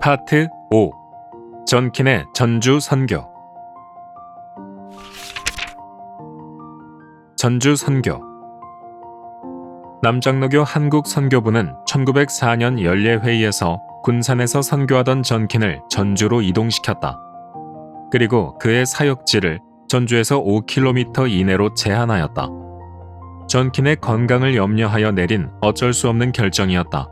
파트 5. 전킨의 전주 선교. 전주 선교. 남장로교 한국선교부는 1904년 연례회의에서 군산에서 선교하던 전킨을 전주로 이동시켰다. 그리고 그의 사역지를 전주에서 5km 이내로 제한하였다. 전킨의 건강을 염려하여 내린 어쩔 수 없는 결정이었다.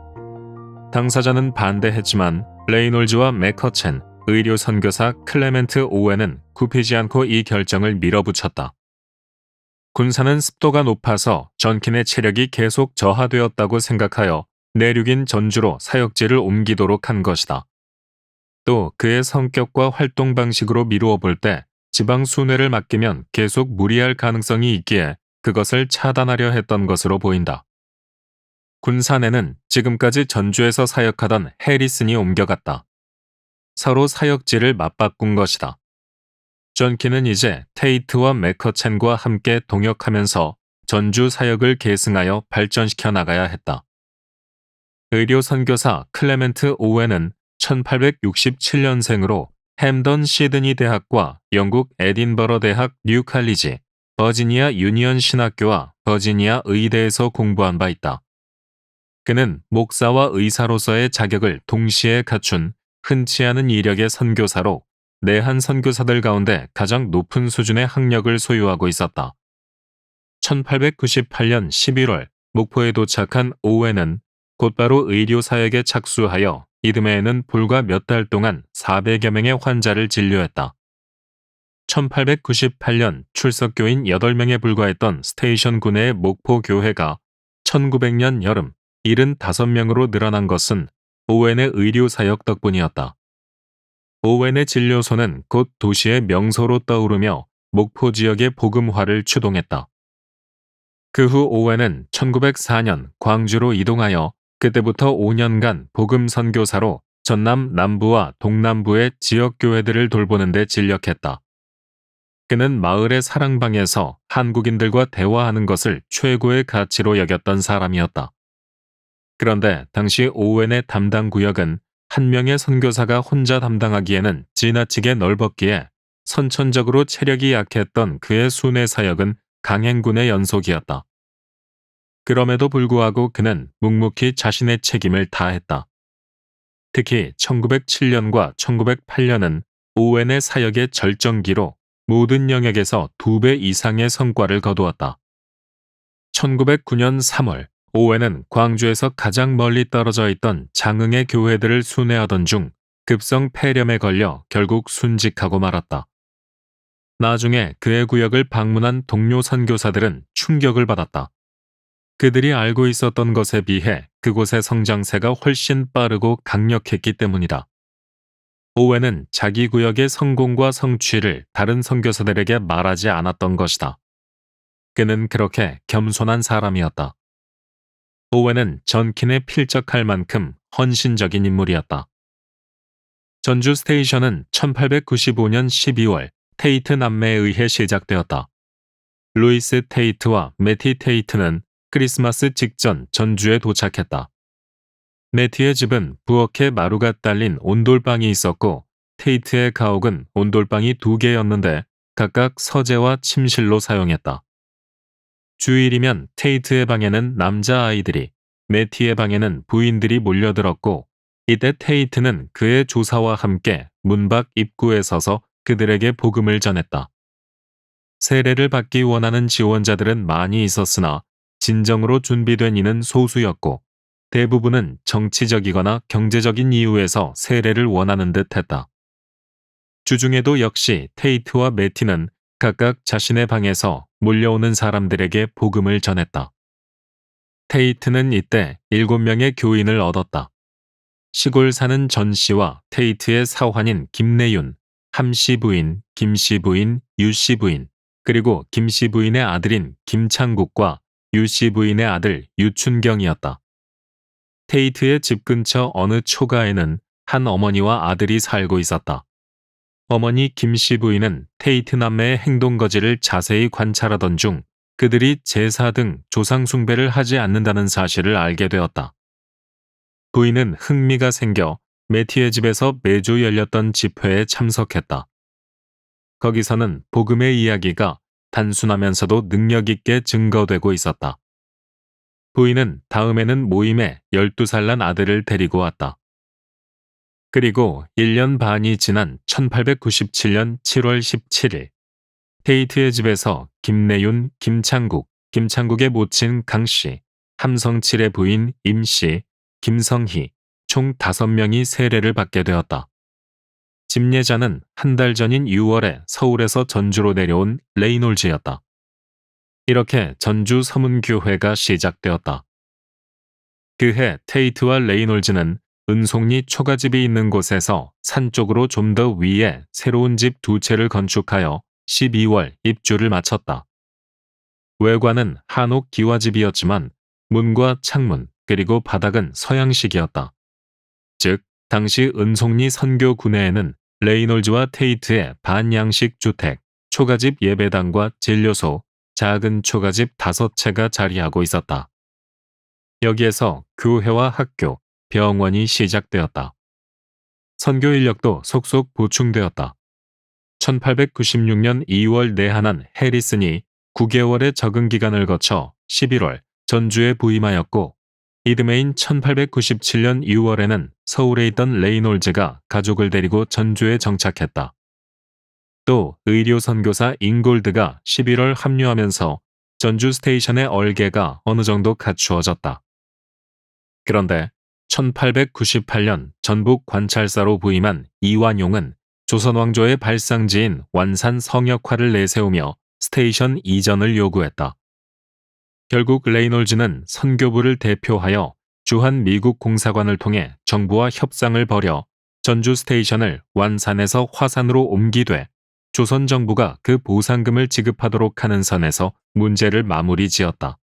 당사자는 반대했지만 레이놀즈와 매커첸, 의료 선교사 클레멘트 오웬은 굽히지 않고 이 결정을 밀어붙였다. 군산은 습도가 높아서 전킨의 체력이 계속 저하되었다고 생각하여 내륙인 전주로 사역지를 옮기도록 한 것이다. 또 그의 성격과 활동 방식으로 미루어 볼 때 지방 순회를 맡기면 계속 무리할 가능성이 있기에 그것을 차단하려 했던 것으로 보인다. 군산에는 지금까지 전주에서 사역하던 해리슨이 옮겨갔다. 서로 사역지를 맞바꾼 것이다. 전킨은 이제 테이트와 매커첸과 함께 동역하면서 전주 사역을 계승하여 발전시켜 나가야 했다. 의료 선교사 클레멘트 오웬은 1867년생으로 햄던 시드니 대학과 영국 에딘버러 대학 뉴 칼리지, 버지니아 유니언 신학교와 버지니아 의대에서 공부한 바 있다. 그는 목사와 의사로서의 자격을 동시에 갖춘 흔치 않은 이력의 선교사로 내한 선교사들 가운데 가장 높은 수준의 학력을 소유하고 있었다. 1898년 11월 목포에 도착한 오웬은 곧바로 의료 사역에 착수하여 이듬해에는 불과 몇 달 동안 400여 명의 환자를 진료했다. 1898년 출석교인 8명에 불과했던 스테이션 구내의 목포 교회가 1900년 여름 75명으로 늘어난 것은 오웬의 의료 사역 덕분이었다. 오웬의 진료소는 곧 도시의 명소로 떠오르며 목포 지역의 복음화를 추동했다. 그 후 오웬은 1904년 광주로 이동하여 그때부터 5년간 복음 선교사로 전남 남부와 동남부의 지역 교회들을 돌보는 데 진력했다. 그는 마을의 사랑방에서 한국인들과 대화하는 것을 최고의 가치로 여겼던 사람이었다. 그런데 당시 오웬의 담당 구역은 한 명의 선교사가 혼자 담당하기에는 지나치게 넓었기에 선천적으로 체력이 약했던 그의 순회 사역은 강행군의 연속이었다. 그럼에도 불구하고 그는 묵묵히 자신의 책임을 다했다. 특히 1907년과 1908년은 오웬의 사역의 절정기로 모든 영역에서 2배 이상의 성과를 거두었다. 1909년 3월 오웬은 광주에서 가장 멀리 떨어져 있던 장흥의 교회들을 순회하던 중 급성 폐렴에 걸려 결국 순직하고 말았다. 나중에 그의 구역을 방문한 동료 선교사들은 충격을 받았다. 그들이 알고 있었던 것에 비해 그곳의 성장세가 훨씬 빠르고 강력했기 때문이다. 오웬은 자기 구역의 성공과 성취를 다른 선교사들에게 말하지 않았던 것이다. 그는 그렇게 겸손한 사람이었다. 오웬은 전킨에 필적할 만큼 헌신적인 인물이었다. 전주 스테이션은 1895년 12월 테이트 남매에 의해 시작되었다. 루이스 테이트와 매티 테이트는 크리스마스 직전 전주에 도착했다. 매티의 집은 부엌에 마루가 딸린 온돌방이 있었고 테이트의 가옥은 온돌방이 2개였는데 각각 서재와 침실로 사용했다. 주일이면 테이트의 방에는 남자아이들이, 매티의 방에는 부인들이 몰려들었고 이때 테이트는 그의 조사와 함께 문 밖 입구에 서서 그들에게 복음을 전했다. 세례를 받기 원하는 지원자들은 많이 있었으나 진정으로 준비된 이는 소수였고 대부분은 정치적이거나 경제적인 이유에서 세례를 원하는 듯 했다. 주중에도 역시 테이트와 매티는 각각 자신의 방에서 몰려오는 사람들에게 복음을 전했다. 테이트는 이때 7명의 교인을 얻었다. 시골 사는 전 씨와 테이트의 사환인 김내윤, 함 씨 부인, 김 씨 부인, 유 씨 부인, 그리고 김 씨 부인의 아들인 김창국과 유 씨 부인의 아들 유춘경이었다. 테이트의 집 근처 어느 초가에는 한 어머니와 아들이 살고 있었다. 어머니 김 씨 부인은 테이트 남매의 행동거지를 자세히 관찰하던 중 그들이 제사 등 조상 숭배를 하지 않는다는 사실을 알게 되었다. 부인은 흥미가 생겨 매티의 집에서 매주 열렸던 집회에 참석했다. 거기서는 복음의 이야기가 단순하면서도 능력 있게 증거되고 있었다. 부인은 다음에는 모임에 12살 난 아들을 데리고 왔다. 그리고 1년 반이 지난 1897년 7월 17일, 테이트의 집에서 김내윤, 김창국의 모친 강씨, 함성칠의 부인 임씨, 김성희, 총 5명이 세례를 받게 되었다. 집례자는 한 달 전인 6월에 서울에서 전주로 내려온 레이놀즈였다. 이렇게 전주 서문교회가 시작되었다. 그해 테이트와 레이놀즈는 은송리 초가집이 있는 곳에서 산 쪽으로 좀 더 위에 새로운 집 2채를 건축하여 12월 입주를 마쳤다. 외관은 한옥 기와집이었지만 문과 창문 그리고 바닥은 서양식이었다. 즉, 당시 은송리 선교 구내에는 레이놀즈와 테이트의 반양식 주택, 초가집 예배당과 진료소, 작은 초가집 5채가 자리하고 있었다. 여기에서 교회와 학교, 병원이 시작되었다. 선교 인력도 속속 보충되었다. 1896년 2월 내한한 해리슨이 9개월의 적응 기간을 거쳐 11월 전주에 부임하였고, 이듬해인 1897년 6월에는 서울에 있던 레이놀즈가 가족을 데리고 전주에 정착했다. 또 의료 선교사 잉골드가 11월 합류하면서 전주 스테이션의 얼개가 어느 정도 갖추어졌다. 그런데 1898년 전북 관찰사로 부임한 이완용은 조선 왕조의 발상지인 완산 성역화를 내세우며 스테이션 이전을 요구했다. 결국 레이놀즈는 선교부를 대표하여 주한 미국 공사관을 통해 정부와 협상을 벌여 전주 스테이션을 완산에서 화산으로 옮기되 조선 정부가 그 보상금을 지급하도록 하는 선에서 문제를 마무리 지었다.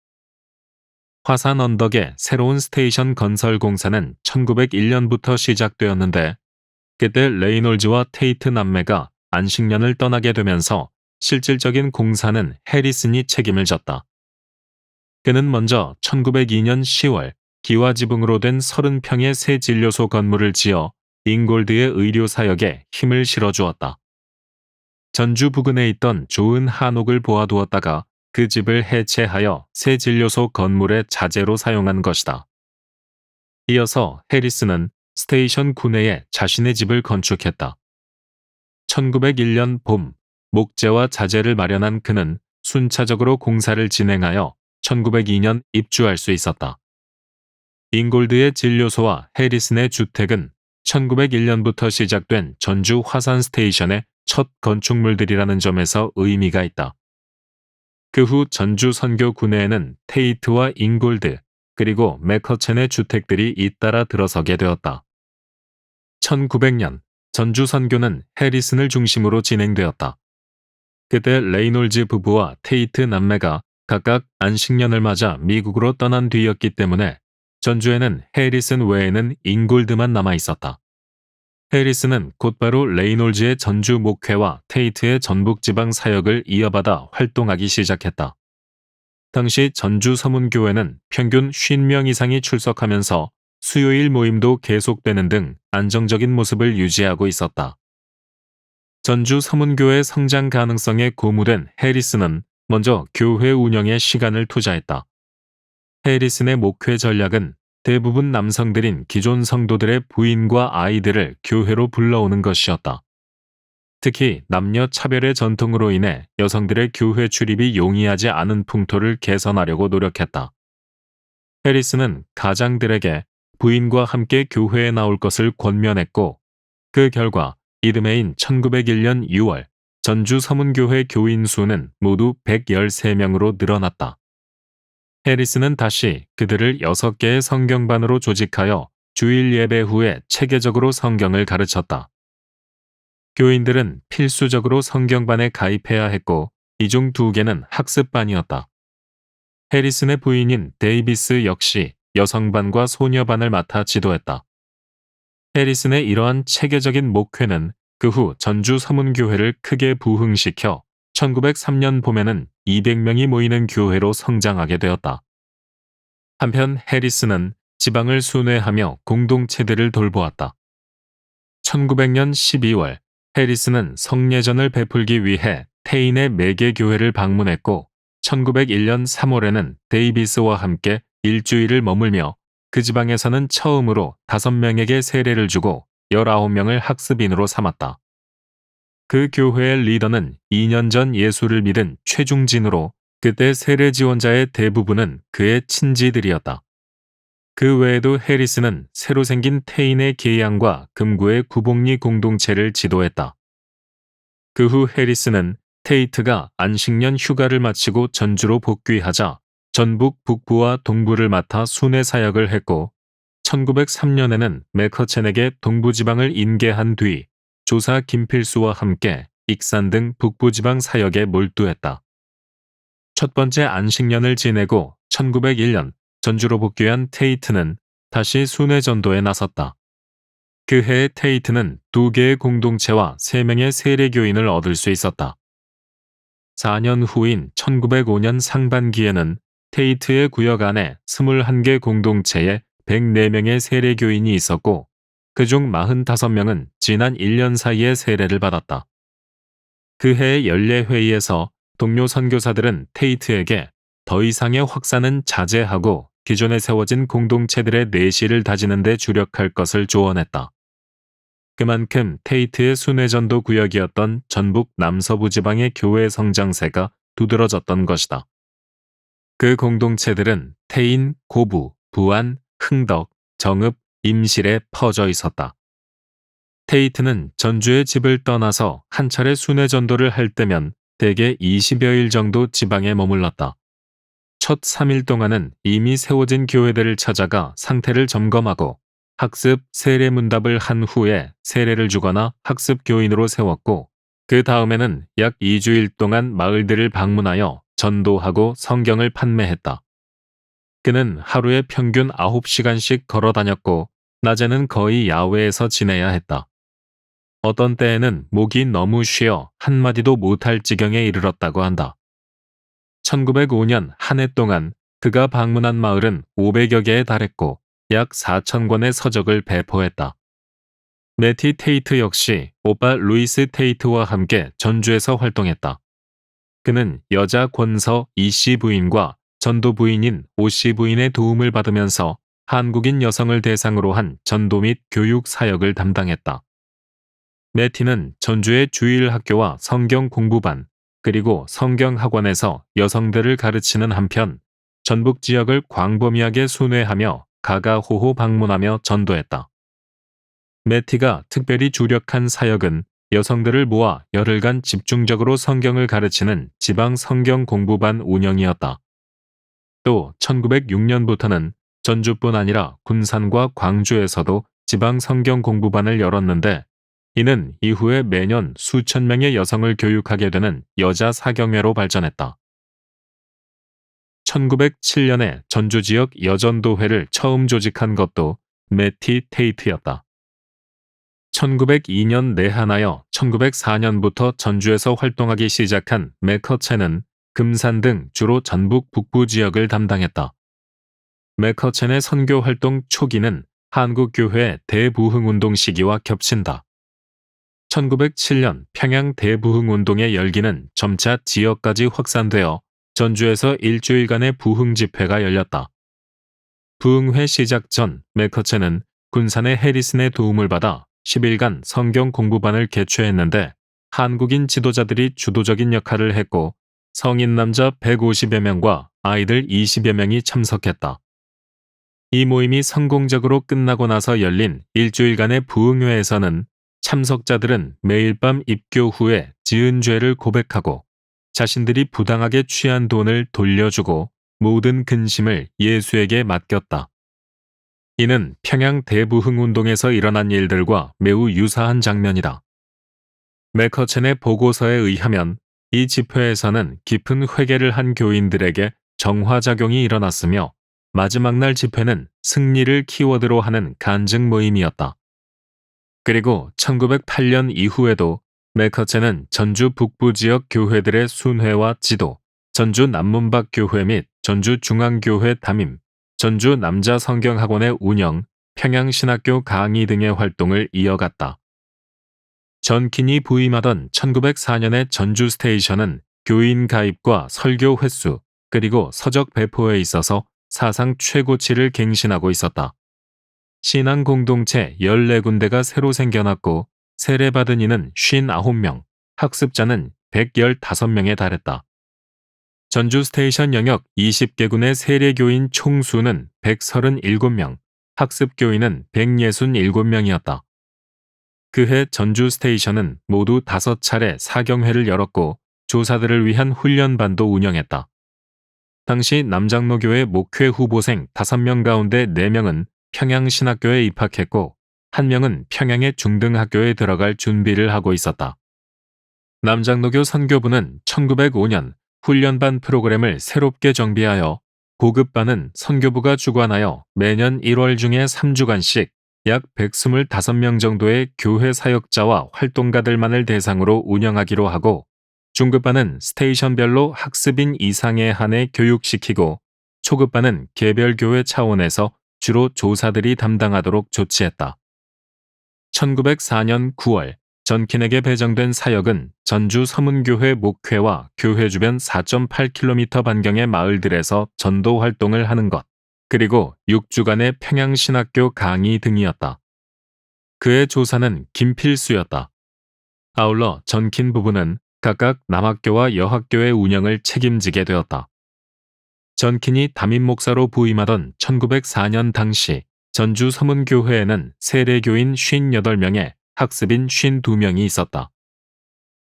화산 언덕의 새로운 스테이션 건설 공사는 1901년부터 시작되었는데, 그때 레이놀즈와 테이트 남매가 안식년을 떠나게 되면서 실질적인 공사는 해리슨이 책임을 졌다. 그는 먼저 1902년 10월 기와지붕으로 된 30평의 새 진료소 건물을 지어 잉골드의 의료사역에 힘을 실어주었다. 전주 부근에 있던 좋은 한옥을 보아두었다가 그 집을 해체하여 새 진료소 건물의 자재로 사용한 것이다. 이어서 해리스는 스테이션 구내에 자신의 집을 건축했다. 1901년 봄, 목재와 자재를 마련한 그는 순차적으로 공사를 진행하여 1902년 입주할 수 있었다. 잉골드의 진료소와 해리슨의 주택은 1901년부터 시작된 전주 화산 스테이션의 첫 건축물들이라는 점에서 의미가 있다. 그 후 전주 선교 구내에는 테이트와 잉골드 그리고 맥커첸의 주택들이 잇따라 들어서게 되었다. 1900년 전주 선교는 해리슨을 중심으로 진행되었다. 그때 레이놀즈 부부와 테이트 남매가 각각 안식년을 맞아 미국으로 떠난 뒤였기 때문에 전주에는 해리슨 외에는 잉골드만 남아 있었다. 해리슨은 곧바로 레이놀즈의 전주 목회와 테이트의 전북지방 사역을 이어받아 활동하기 시작했다. 당시 전주 서문교회는 평균 50명 이상이 출석하면서 수요일 모임도 계속되는 등 안정적인 모습을 유지하고 있었다. 전주 서문교회 성장 가능성에 고무된 해리슨은 먼저 교회 운영에 시간을 투자했다. 해리슨의 목회 전략은 대부분 남성들인 기존 성도들의 부인과 아이들을 교회로 불러오는 것이었다. 특히 남녀 차별의 전통으로 인해 여성들의 교회 출입이 용이하지 않은 풍토를 개선하려고 노력했다. 해리슨은 가장들에게 부인과 함께 교회에 나올 것을 권면했고, 그 결과 이듬해인 1901년 6월 전주 서문교회 교인 수는 모두 113명으로 늘어났다. 해리슨은 다시 그들을 6개의 성경반으로 조직하여 주일 예배 후에 체계적으로 성경을 가르쳤다. 교인들은 필수적으로 성경반에 가입해야 했고, 이 중 2개는 학습반이었다. 해리슨의 부인인 데이비스 역시 여성반과 소녀반을 맡아 지도했다. 해리슨의 이러한 체계적인 목회는 그 후 전주 서문교회를 크게 부흥시켜 1903년 봄에는 200명이 모이는 교회로 성장하게 되었다. 한편 해리슨은 지방을 순회하며 공동체들을 돌보았다. 1900년 12월 해리스는 성례전을 베풀기 위해 테인의 매개 교회를 방문했고 1901년 3월에는 데이비스와 함께 일주일을 머물며 그 지방에서는 처음으로 5명에게 세례를 주고 19명을 학습인으로 삼았다. 그 교회의 리더는 2년 전 예수를 믿은 최중진으로 그때 세례 지원자의 대부분은 그의 친지들이었다. 그 외에도 해리스는 새로 생긴 테인의 계양과 금구의 구복리 공동체를 지도했다. 그 후 해리스는 테이트가 안식년 휴가를 마치고 전주로 복귀하자 전북 북부와 동부를 맡아 순회 사역을 했고 1903년에는 매커첸에게 동부지방을 인계한 뒤 조사 김필수와 함께 익산 등 북부지방 사역에 몰두했다. 첫 번째 안식년을 지내고 1901년 전주로 복귀한 테이트는 다시 순회 전도에 나섰다. 그 해에 테이트는 2개의 공동체와 3명의 세례교인을 얻을 수 있었다. 4년 후인 1905년 상반기에는 테이트의 구역 안에 21개 공동체에 104명의 세례교인이 있었고 그중 45명은 지난 1년 사이에 세례를 받았다. 그 해의 연례회의에서 동료 선교사들은 테이트에게 더 이상의 확산은 자제하고 기존에 세워진 공동체들의 내실을 다지는 데 주력할 것을 조언했다. 그만큼 테이트의 순회전도 구역이었던 전북 남서부 지방의 교회 성장세가 두드러졌던 것이다. 그 공동체들은 태인, 고부, 부안, 흥덕, 정읍, 임실에 퍼져 있었다. 테이트는 전주의 집을 떠나서 한 차례 순회전도를 할 때면 대개 20여일 정도 지방에 머물렀다. 첫 3일 동안은 이미 세워진 교회들을 찾아가 상태를 점검하고 학습 세례 문답을 한 후에 세례를 주거나 학습 교인으로 세웠고 그 다음에는 약 2주일 동안 마을들을 방문하여 전도하고 성경을 판매했다. 그는 하루에 평균 9시간씩 걸어 다녔고 낮에는 거의 야외에서 지내야 했다. 어떤 때에는 목이 너무 쉬어 한마디도 못할 지경에 이르렀다고 한다. 1905년 한 해 동안 그가 방문한 마을은 500여 개에 달했고 약 4,000권의 서적을 배포했다. 매티 테이트 역시 오빠 루이스 테이트와 함께 전주에서 활동했다. 그는 여자 권서 이씨 부인과 전도 부인인 오씨 부인의 도움을 받으면서 한국인 여성을 대상으로 한 전도 및 교육 사역을 담당했다. 매티는 전주의 주일 학교와 성경 공부반, 그리고 성경학원에서 여성들을 가르치는 한편 전북 지역을 광범위하게 순회하며 가가호호 방문하며 전도했다. 매티가 특별히 주력한 사역은 여성들을 모아 열흘간 집중적으로 성경을 가르치는 지방 성경 공부반 운영이었다. 또 1906년부터는 전주뿐 아니라 군산과 광주에서도 지방 성경 공부반을 열었는데 이는 이후에 매년 수천 명의 여성을 교육하게 되는 여자 사경회로 발전했다. 1907년에 전주 지역 여전도회를 처음 조직한 것도 매티 테이트였다. 1902년 내한하여 1904년부터 전주에서 활동하기 시작한 매커첸은 금산 등 주로 전북 북부 지역을 담당했다. 매커첸의 선교 활동 초기는 한국교회 대부흥운동 시기와 겹친다. 1907년 평양 대부흥운동의 열기는 점차 지역까지 확산되어 전주에서 일주일간의 부흥 집회가 열렸다. 부흥회 시작 전 매커첸은 군산의 해리슨의 도움을 받아 10일간 성경 공부반을 개최했는데 한국인 지도자들이 주도적인 역할을 했고 성인 남자 150여 명과 아이들 20여 명이 참석했다. 이 모임이 성공적으로 끝나고 나서 열린 일주일간의 부흥회에서는 참석자들은 매일 밤 입교 후에 지은 죄를 고백하고 자신들이 부당하게 취한 돈을 돌려주고 모든 근심을 예수에게 맡겼다. 이는 평양 대부흥운동에서 일어난 일들과 매우 유사한 장면이다. 매커첸의 보고서에 의하면 이 집회에서는 깊은 회개를 한 교인들에게 정화작용이 일어났으며 마지막 날 집회는 승리를 키워드로 하는 간증 모임이었다. 그리고 1908년 이후에도 매커첸은 전주 북부 지역 교회들의 순회와 지도, 전주 남문박 교회 및 전주 중앙교회 담임, 전주 남자 성경학원의 운영, 평양신학교 강의 등의 활동을 이어갔다. 전킨이 부임하던 1904년의 전주 스테이션은 교인 가입과 설교 횟수, 그리고 서적 배포에 있어서 사상 최고치를 갱신하고 있었다. 신앙 공동체 14군데가 새로 생겨났고 세례받은 이는 59명, 학습자는 115명에 달했다. 전주 스테이션 영역 20개군의 세례교인 총수는 137명, 학습교인은 167명이었다. 그해 전주 스테이션은 모두 5차례 사경회를 열었고 조사들을 위한 훈련반도 운영했다. 당시 남장로교회 목회 후보생 5명 가운데 4명은 평양신학교에 입학했고 1명은 평양의 중등학교에 들어갈 준비를 하고 있었다. 남장로교 선교부는 1905년 훈련반 프로그램을 새롭게 정비하여 고급반은 선교부가 주관하여 매년 1월 중에 3주간씩 약 125명 정도의 교회 사역자와 활동가들만을 대상으로 운영하기로 하고 중급반은 스테이션별로 학습인 이상에 한해 교육시키고 초급반은 개별 교회 차원에서 주로 조사들이 담당하도록 조치했다. 1904년 9월 전킨에게 배정된 사역은 전주 서문교회 목회와 교회 주변 4.8km 반경의 마을들에서 전도 활동을 하는 것, 그리고 6주간의 평양신학교 강의 등이었다. 그의 조사는 김필수였다. 아울러 전킨 부부는 각각 남학교와 여학교의 운영을 책임지게 되었다. 전킨이 담임 목사로 부임하던 1904년 당시 전주 서문교회에는 세례교인 58명에 학습인 52명이 있었다.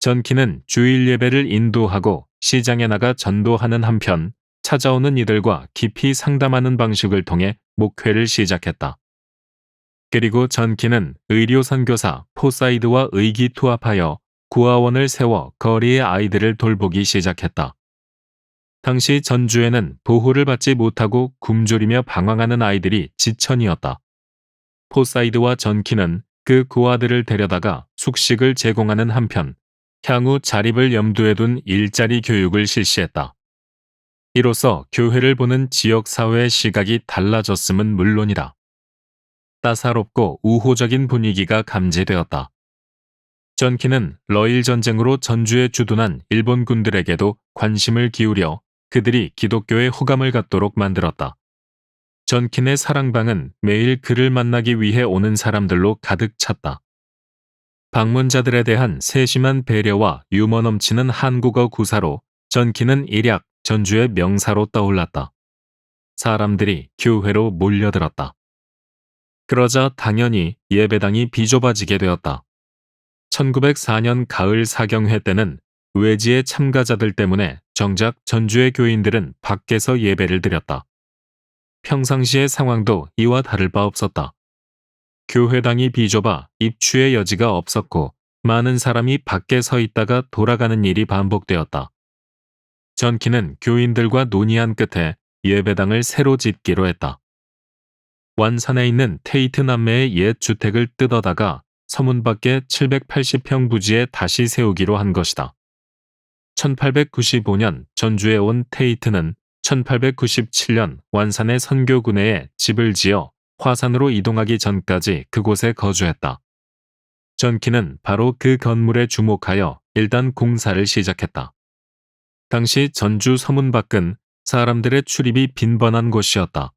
전킨은 주일 예배를 인도하고 시장에 나가 전도하는 한편 찾아오는 이들과 깊이 상담하는 방식을 통해 목회를 시작했다. 그리고 전킨은 의료 선교사 포사이드와 의기투합하여 구하원을 세워 거리의 아이들을 돌보기 시작했다. 당시 전주에는 보호를 받지 못하고 굶주리며 방황하는 아이들이 지천이었다. 포사이드와 전킨은 그 고아들을 데려다가 숙식을 제공하는 한편 향후 자립을 염두에 둔 일자리 교육을 실시했다. 이로써 교회를 보는 지역사회의 시각이 달라졌음은 물론이다. 따사롭고 우호적인 분위기가 감지되었다. 전킨은 러일 전쟁으로 전주에 주둔한 일본 군들에게도 관심을 기울여 그들이 기독교에 호감을 갖도록 만들었다. 전킨의 사랑방은 매일 그를 만나기 위해 오는 사람들로 가득 찼다. 방문자들에 대한 세심한 배려와 유머 넘치는 한국어 구사로 전킨은 일약 전주의 명사로 떠올랐다. 사람들이 교회로 몰려들었다. 그러자 당연히 예배당이 비좁아지게 되었다. 1904년 가을 사경회 때는 외지의 참가자들 때문에 정작 전주의 교인들은 밖에서 예배를 드렸다. 평상시의 상황도 이와 다를 바 없었다. 교회당이 비좁아 입추의 여지가 없었고 많은 사람이 밖에 서 있다가 돌아가는 일이 반복되었다. 전킨은 교인들과 논의한 끝에 예배당을 새로 짓기로 했다. 완산에 있는 테이트 남매의 옛 주택을 뜯어다가 서문 밖에 780평 부지에 다시 세우기로 한 것이다. 1895년 전주에 온 테이트는 1897년 완산의 선교군내에 집을 지어 화산으로 이동하기 전까지 그곳에 거주했다. 전킨은 바로 그 건물에 주목하여 일단 공사를 시작했다. 당시 전주 서문 밖은 사람들의 출입이 빈번한 곳이었다.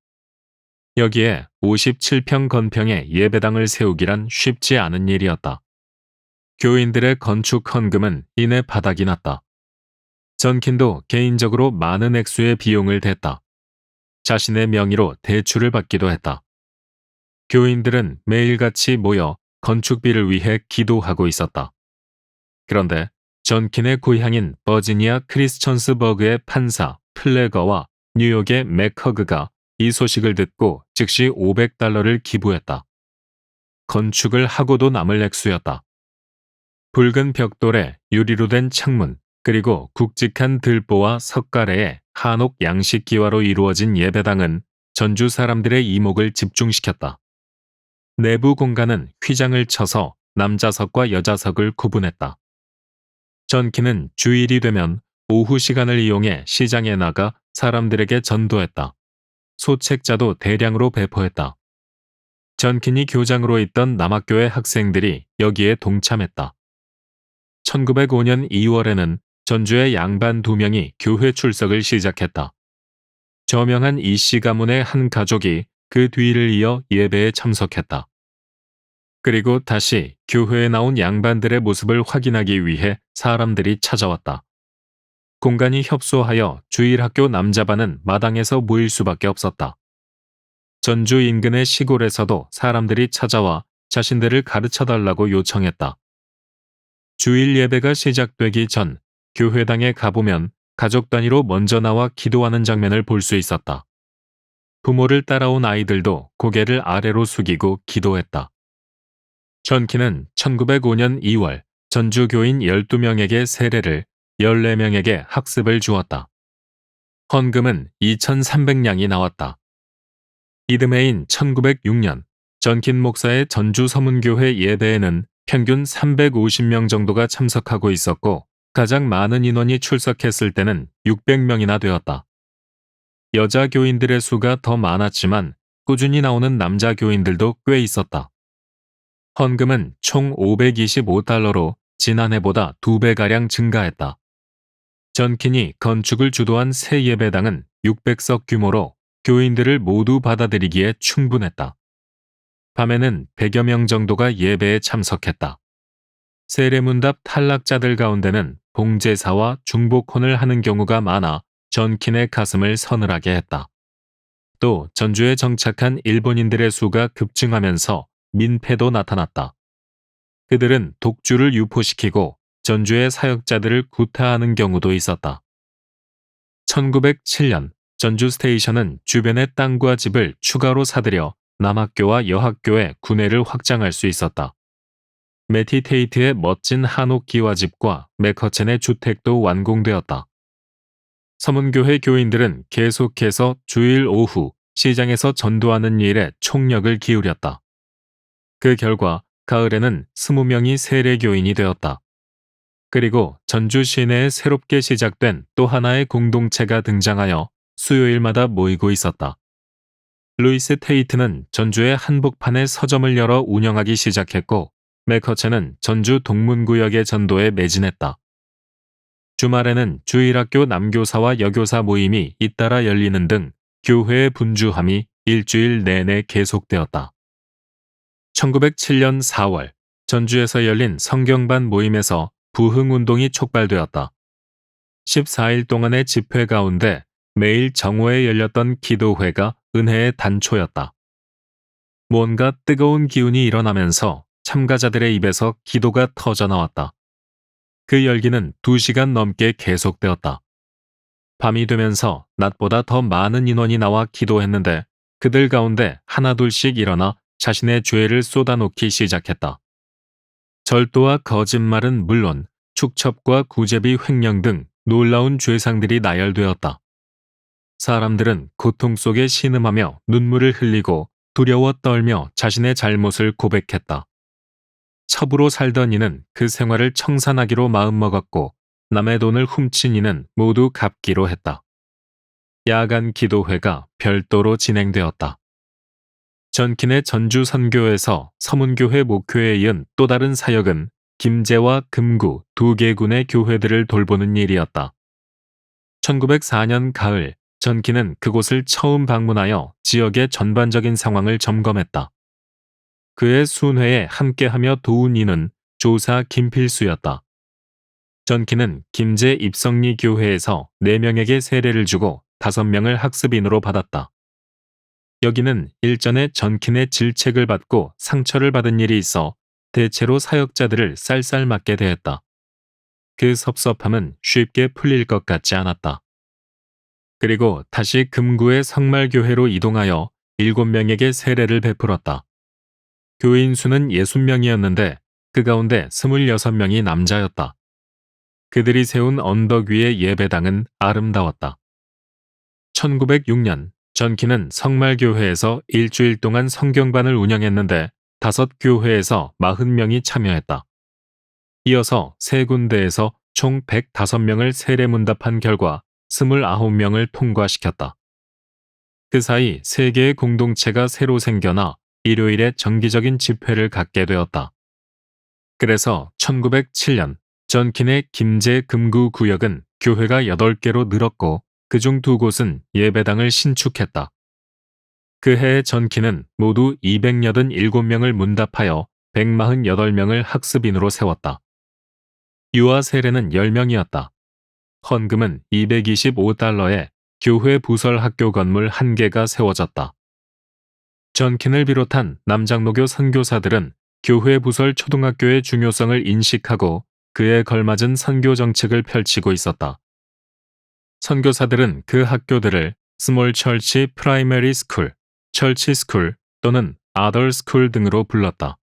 여기에 57평 건평의 예배당을 세우기란 쉽지 않은 일이었다. 교인들의 건축 헌금은 이내 바닥이 났다. 전킨도 개인적으로 많은 액수의 비용을 댔다. 자신의 명의로 대출을 받기도 했다. 교인들은 매일같이 모여 건축비를 위해 기도하고 있었다. 그런데 전킨의 고향인 버지니아 크리스천스버그의 판사 플래거와 뉴욕의 맥허그가 이 소식을 듣고 즉시 $500를 기부했다. 건축을 하고도 남을 액수였다. 붉은 벽돌에 유리로 된 창문, 그리고 굵직한 들보와 석가래의 한옥 양식 기와로 이루어진 예배당은 전주 사람들의 이목을 집중시켰다. 내부 공간은 휘장을 쳐서 남자석과 여자석을 구분했다. 전킨은 주일이 되면 오후 시간을 이용해 시장에 나가 사람들에게 전도했다. 소책자도 대량으로 배포했다. 전킨이 교장으로 있던 남학교의 학생들이 여기에 동참했다. 1905년 2월에는 전주의 양반 2명이 교회 출석을 시작했다. 저명한 이씨 가문의 한 가족이 그 뒤를 이어 예배에 참석했다. 그리고 다시 교회에 나온 양반들의 모습을 확인하기 위해 사람들이 찾아왔다. 공간이 협소하여 주일학교 남자반은 마당에서 모일 수밖에 없었다. 전주 인근의 시골에서도 사람들이 찾아와 자신들을 가르쳐달라고 요청했다. 주일 예배가 시작되기 전 교회당에 가보면 가족 단위로 먼저 나와 기도하는 장면을 볼 수 있었다. 부모를 따라온 아이들도 고개를 아래로 숙이고 기도했다. 전키는 1905년 2월 전주 교인 12명에게 세례를, 14명에게 학습을 주었다. 헌금은 2,300냥이 나왔다. 이듬해인 1906년 전킨 목사의 전주 서문교회 예배에는 평균 350명 정도가 참석하고 있었고 가장 많은 인원이 출석했을 때는 600명이나 되었다. 여자 교인들의 수가 더 많았지만 꾸준히 나오는 남자 교인들도 꽤 있었다. 헌금은 총 525달러로 지난해보다 2배가량 증가했다. 전킨이 건축을 주도한 새 예배당은 600석 규모로 교인들을 모두 받아들이기에 충분했다. 밤에는 100여 명 정도가 예배에 참석했다. 세례문답 탈락자들 가운데는 봉제사와 중복혼을 하는 경우가 많아 전킨의 가슴을 서늘하게 했다. 또 전주에 정착한 일본인들의 수가 급증하면서 민폐도 나타났다. 그들은 독주를 유포시키고 전주의 사역자들을 구타하는 경우도 있었다. 1907년 전주 스테이션은 주변의 땅과 집을 추가로 사들여 남학교와 여학교의 구내를 확장할 수 있었다. 매티 테이트의 멋진 한옥 기와집과 맥커첸의 주택도 완공되었다. 서문교회 교인들은 계속해서 주일 오후 시장에서 전도하는 일에 총력을 기울였다. 그 결과 가을에는 20명이 세례교인이 되었다. 그리고 전주 시내에 새롭게 시작된 또 하나의 공동체가 등장하여 수요일마다 모이고 있었다. 루이스 테이트는 전주의 한복판에 서점을 열어 운영하기 시작했고 맥커첸은 전주 동문구역의 전도에 매진했다. 주말에는 주일학교 남교사와 여교사 모임이 잇따라 열리는 등 교회의 분주함이 일주일 내내 계속되었다. 1907년 4월 전주에서 열린 성경반 모임에서 부흥운동이 촉발되었다. 14일 동안의 집회 가운데 매일 정오에 열렸던 기도회가 은혜의 단초였다. 뭔가 뜨거운 기운이 일어나면서 참가자들의 입에서 기도가 터져나왔다. 그 열기는 2시간 넘게 계속되었다. 밤이 되면서 낮보다 더 많은 인원이 나와 기도했는데 그들 가운데 하나둘씩 일어나 자신의 죄를 쏟아놓기 시작했다. 절도와 거짓말은 물론 축첩과 구제비 횡령 등 놀라운 죄상들이 나열되었다. 사람들은 고통 속에 신음하며 눈물을 흘리고 두려워 떨며 자신의 잘못을 고백했다. 첩으로 살던 이는 그 생활을 청산하기로 마음먹었고 남의 돈을 훔친 이는 모두 갚기로 했다. 야간 기도회가 별도로 진행되었다. 전킨의 전주 선교에서 서문교회 목회에 이은 또 다른 사역은 김제와 금구 2개 군의 교회들을 돌보는 일이었다. 1904년 가을 전킨은 그곳을 처음 방문하여 지역의 전반적인 상황을 점검했다. 그의 순회에 함께하며 도운 이는 조사 김필수였다. 전킨은 김제 입성리 교회에서 4명에게 세례를 주고 5명을 학습인으로 받았다. 여기는 일전에 전킨의 질책을 받고 상처를 받은 일이 있어 대체로 사역자들을 쌀쌀맞게 대했다. 그 섭섭함은 쉽게 풀릴 것 같지 않았다. 그리고 다시 금구의 성말교회로 이동하여 7명에게 세례를 베풀었다. 교인 수는 60명이었는데 그 가운데 26명이 남자였다. 그들이 세운 언덕 위의 예배당은 아름다웠다. 1906년 전키는 성말교회에서 일주일 동안 성경반을 운영했는데 5교회에서 40명이 참여했다. 이어서 3군데에서 총 105명을 세례문답한 결과 29명을 통과시켰다. 그 사이 3개의 공동체가 새로 생겨나 일요일에 정기적인 집회를 갖게 되었다. 그래서 1907년 전킨의 김제 금구 구역은 교회가 8개로 늘었고 그중 2곳은 예배당을 신축했다. 그 해에 전킨은 모두 287명을 문답하여 148명을 학습인으로 세웠다. 유아 세례는 10명이었다. 헌금은 225달러에 교회 부설 학교 건물 1개가 세워졌다. 전킨을 비롯한 남장로교 선교사들은 교회 부설 초등학교의 중요성을 인식하고 그에 걸맞은 선교 정책을 펼치고 있었다. 선교사들은 그 학교들을 스몰 철치 프라이머리 스쿨, 철치 스쿨 또는 아덜 스쿨 등으로 불렀다.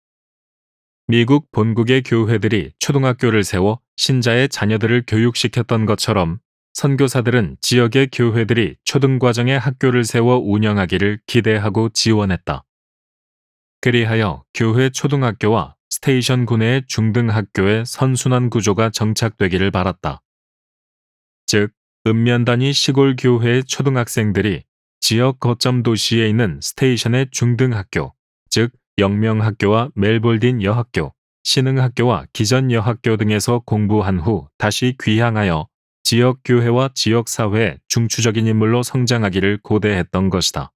미국 본국의 교회들이 초등학교를 세워 신자의 자녀들을 교육시켰던 것처럼 선교사들은 지역의 교회들이 초등과정의 학교를 세워 운영하기를 기대하고 지원했다. 그리하여 교회 초등학교와 스테이션 구내의 중등학교의 선순환 구조가 정착되기를 바랐다. 즉, 읍면단위 시골 교회의 초등학생들이 지역 거점 도시에 있는 스테이션의 중등학교, 즉 영명학교와 멜볼딘 여학교, 신흥학교와 기전 여학교 등에서 공부한 후 다시 귀향하여 지역 교회와 지역 사회의 중추적인 인물로 성장하기를 고대했던 것이다.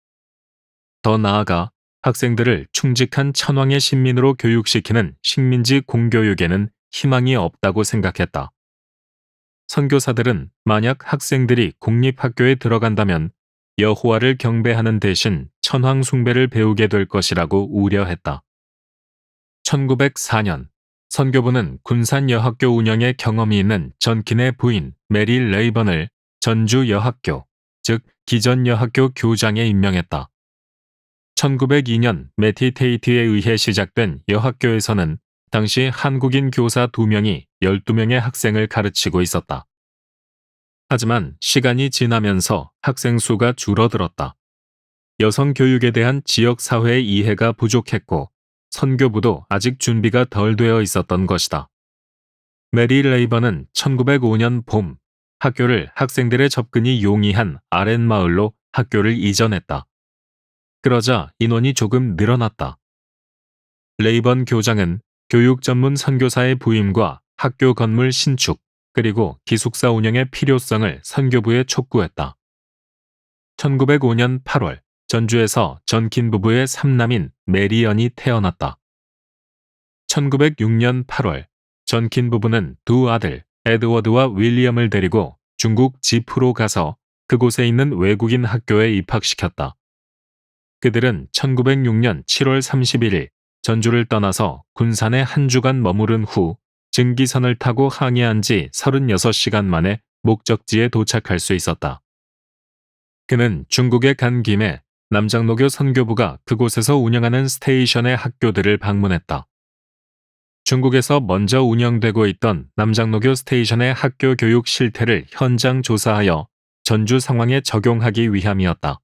더 나아가 학생들을 충직한 천황의 신민으로 교육시키는 식민지 공교육에는 희망이 없다고 생각했다. 선교사들은 만약 학생들이 공립학교에 들어간다면 여호와를 경배하는 대신 천황 숭배를 배우게 될 것이라고 우려했다. 1904년 선교부는 군산 여학교 운영에 경험이 있는 전킨의 부인 메리 레이번을 전주 여학교, 즉 기전 여학교 교장에 임명했다. 1902년 매티 테이트에 의해 시작된 여학교에서는 당시 한국인 교사 2명이 12명의 학생을 가르치고 있었다. 하지만 시간이 지나면서 학생 수가 줄어들었다. 여성 교육에 대한 지역 사회의 이해가 부족했고 선교부도 아직 준비가 덜 되어 있었던 것이다. 메리 레이번은 1905년 봄 학교를 학생들의 접근이 용이한 아랫마을로 학교를 이전했다. 그러자 인원이 조금 늘어났다. 레이번 교장은 교육 전문 선교사의 부임과 학교 건물 신축, 그리고 기숙사 운영의 필요성을 선교부에 촉구했다. 1905년 8월 전주에서 전킨 부부의 3남인 메리언이 태어났다. 1906년 8월 전킨 부부는 2 아들 에드워드와 윌리엄을 데리고 중국 지프로 가서 그곳에 있는 외국인 학교에 입학시켰다. 그들은 1906년 7월 31일 전주를 떠나서 군산에 한 주간 머무른 후 증기선을 타고 항해한 지 36시간 만에 목적지에 도착할 수 있었다. 그는 중국에 간 김에 남장로교 선교부가 그곳에서 운영하는 스테이션의 학교들을 방문했다. 중국에서 먼저 운영되고 있던 남장로교 스테이션의 학교 교육 실태를 현장 조사하여 전주 상황에 적용하기 위함이었다.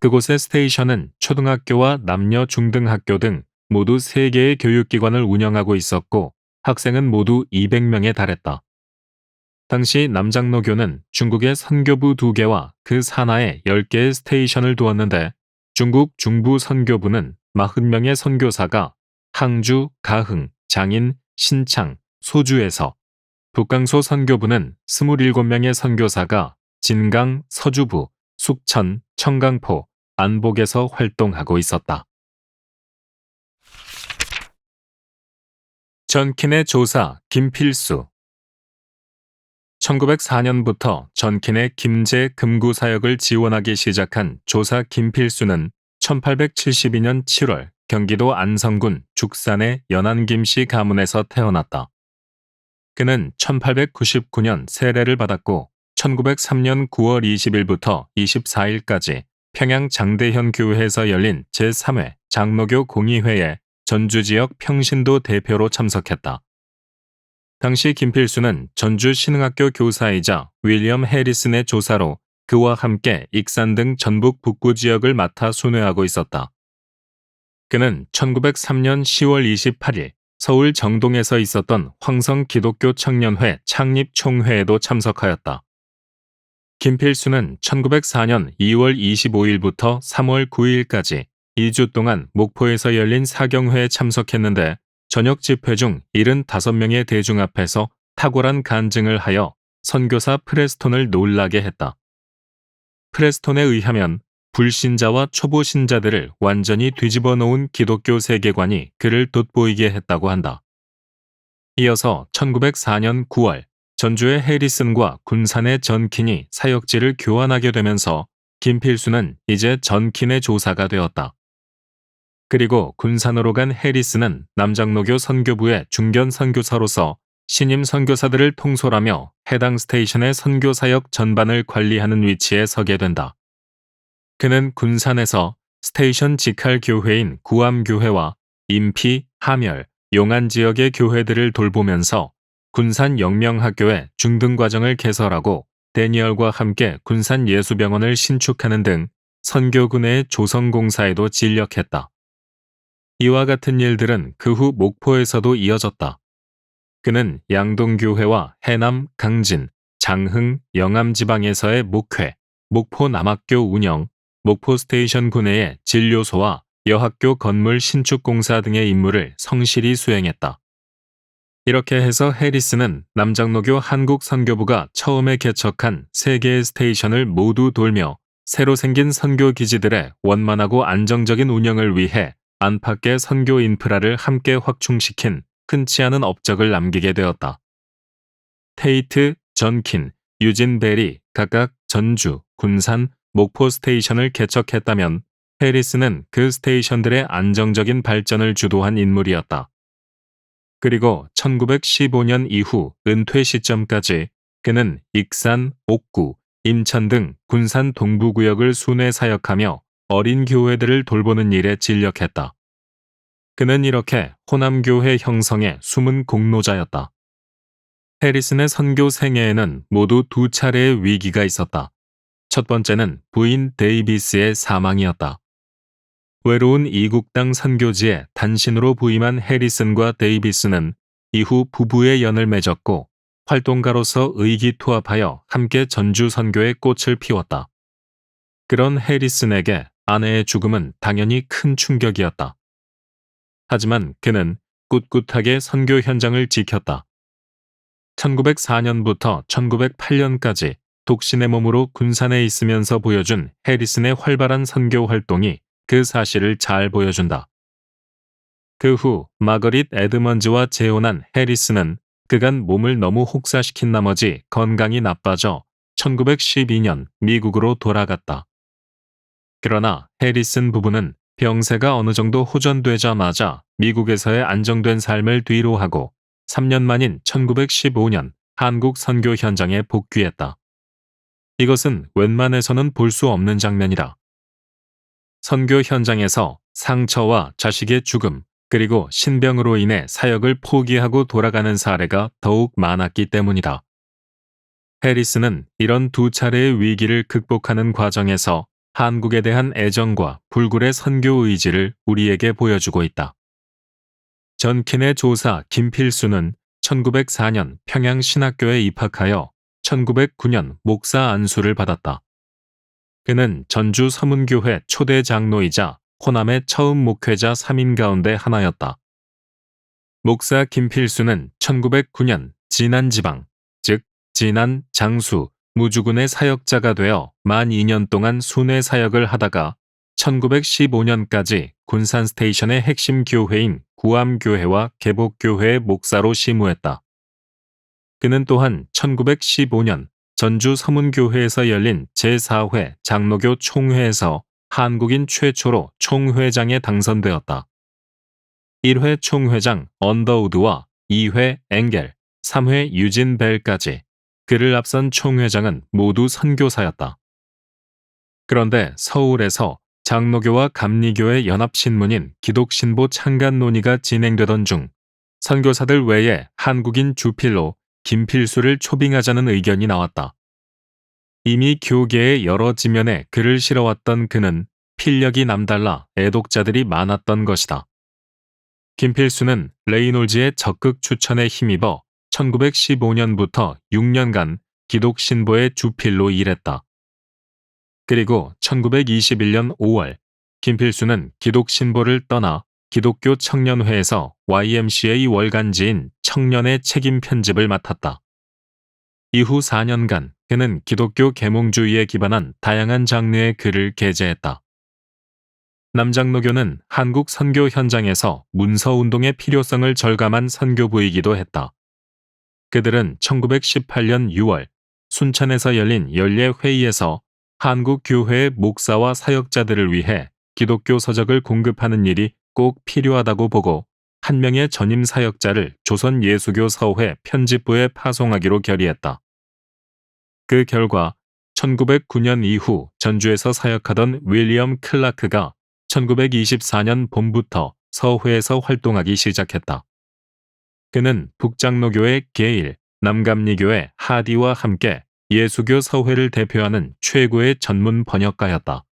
그곳의 스테이션은 초등학교와 남녀 중등학교 등 모두 3개의 교육기관을 운영하고 있었고 학생은 모두 200명에 달했다. 당시 남장로교는 중국의 선교부 2개와 그 산하에 10개의 스테이션을 두었는데 중국 중부 선교부는 40명의 선교사가 항주, 가흥, 장인, 신창, 소주에서, 북강소 선교부는 27명의 선교사가 진강, 서주부, 숙천, 청강포, 안복에서 활동하고 있었다. 전킨의 조사 김필수 1904년부터 전킨의 김제 금구 사역을 지원하기 시작한 조사 김필수는 1872년 7월 경기도 안성군 죽산의 연안김씨 가문에서 태어났다. 그는 1899년 세례를 받았고 1903년 9월 20일부터 24일까지 평양 장대현 교회에서 열린 제3회 장로교 공의회에 전주 지역 평신도 대표로 참석했다. 당시 김필수는 전주 신흥학교 교사이자 윌리엄 해리슨의 조사로 그와 함께 익산 등 전북 북부 지역을 맡아 순회하고 있었다. 그는 1903년 10월 28일 서울 정동에서 있었던 황성 기독교 청년회 창립 총회에도 참석하였다. 김필수는 1904년 2월 25일부터 3월 9일까지 2주 동안 목포에서 열린 사경회에 참석했는데 저녁 집회 중 75명의 대중 앞에서 탁월한 간증을 하여 선교사 프레스톤을 놀라게 했다. 프레스톤에 의하면 불신자와 초보 신자들을 완전히 뒤집어 놓은 기독교 세계관이 그를 돋보이게 했다고 한다. 이어서 1904년 9월 전주의 해리슨과 군산의 전킨이 사역지를 교환하게 되면서 김필수는 이제 전킨의 조사가 되었다. 그리고 군산으로 간 해리슨은 남장로교 선교부의 중견 선교사로서 신임 선교사들을 통솔하며 해당 스테이션의 선교사역 전반을 관리하는 위치에 서게 된다. 그는 군산에서 스테이션 직할 교회인 구암교회와 임피, 함열, 용안 지역의 교회들을 돌보면서 군산 영명학교의 중등과정을 개설하고 데니얼과 함께 군산 예수병원을 신축하는 등 선교군의 조성공사에도 진력했다. 이와 같은 일들은 그 후 목포에서도 이어졌다. 그는 양동교회와 해남, 강진, 장흥, 영암 지방에서의 목회, 목포 남학교 운영, 목포 스테이션 구내의 진료소와 여학교 건물 신축 공사 등의 임무를 성실히 수행했다. 이렇게 해서 해리스는 남장로교 한국선교부가 처음에 개척한 3개의 스테이션을 모두 돌며 새로 생긴 선교 기지들의 원만하고 안정적인 운영을 위해 안팎의 선교 인프라를 함께 확충시킨 흔치 않은 업적을 남기게 되었다. 테이트, 전킨, 유진 베리 각각 전주, 군산, 목포 스테이션을 개척했다면 해리스는 그 스테이션들의 안정적인 발전을 주도한 인물이었다. 그리고 1915년 이후 은퇴 시점까지 그는 익산, 옥구, 임천 등 군산 동부구역을 순회 사역하며 어린 교회들을 돌보는 일에 진력했다. 그는 이렇게 호남교회 형성의 숨은 공로자였다. 해리슨의 선교 생애에는 모두 2차례의 위기가 있었다. 첫 번째는 부인 데이비스의 사망이었다. 외로운 이국당 선교지에 단신으로 부임한 해리슨과 데이비스는 이후 부부의 연을 맺었고 활동가로서 의기투합하여 함께 전주 선교의 꽃을 피웠다. 그런 해리슨에게 아내의 죽음은 당연히 큰 충격이었다. 하지만 그는 꿋꿋하게 선교 현장을 지켰다. 1904년부터 1908년까지 독신의 몸으로 군산에 있으면서 보여준 해리슨의 활발한 선교 활동이 그 사실을 잘 보여준다. 그 후 마거릿 에드먼즈와 재혼한 해리슨은 그간 몸을 너무 혹사시킨 나머지 건강이 나빠져 1912년 미국으로 돌아갔다. 그러나 해리슨 부부는 병세가 어느 정도 호전되자마자 미국에서의 안정된 삶을 뒤로하고 3년 만인 1915년 한국 선교 현장에 복귀했다. 이것은 웬만해서는 볼 수 없는 장면이다. 선교 현장에서 상처와 자식의 죽음, 그리고 신병으로 인해 사역을 포기하고 돌아가는 사례가 더욱 많았기 때문이다. 해리스는 이런 2차례의 위기를 극복하는 과정에서 한국에 대한 애정과 불굴의 선교 의지를 우리에게 보여주고 있다. 전킨의 조사 김필수는 1904년 평양신학교에 입학하여 1909년 목사 안수를 받았다. 그는 전주 서문교회 초대 장로이자 호남의 처음 목회자 3인 가운데 하나였다. 목사 김필수는 1909년 진안지방, 즉 진안, 장수, 무주군의 사역자가 되어 만 2년 동안 순회 사역을 하다가 1915년까지 군산 스테이션의 핵심 교회인 구암교회와 개복교회의 목사로 심우했다. 그는 또한 1915년 전주 서문교회에서 열린 제4회 장로교 총회에서 한국인 최초로 총회장에 당선되었다. 1회 총회장 언더우드와 2회 엥겔, 3회 유진 벨까지 그를 앞선 총회장은 모두 선교사였다. 그런데 서울에서 장로교와 감리교의 연합신문인 기독신보 창간 논의가 진행되던 중 선교사들 외에 한국인 주필로 김필수를 초빙하자는 의견이 나왔다. 이미 교계의 여러 지면에 글을 실어왔던 그는 필력이 남달라 애독자들이 많았던 것이다. 김필수는 레이놀즈의 적극 추천에 힘입어 1915년부터 6년간 기독신보의 주필로 일했다. 그리고 1921년 5월 김필수는 기독신보를 떠나 기독교 청년회에서 YMCA 월간지인 청년의 책임 편집을 맡았다. 이후 4년간 그는 기독교 계몽주의에 기반한 다양한 장르의 글을 게재했다. 남장로교는 한국 선교 현장에서 문서운동의 필요성을 절감한 선교부이기도 했다. 그들은 1918년 6월 순천에서 열린 연례회의에서 한국 교회의 목사와 사역자들을 위해 기독교 서적을 공급하는 일이 꼭 필요하다고 보고 한 명의 전임 사역자를 조선 예수교 서회 편집부에 파송하기로 결의했다. 그 결과 1909년 이후 전주에서 사역하던 윌리엄 클라크가 1924년 봄부터 서회에서 활동하기 시작했다. 그는 북장로교의 게일, 남감리교의 하디와 함께 예수교 서회를 대표하는 최고의 전문 번역가였다.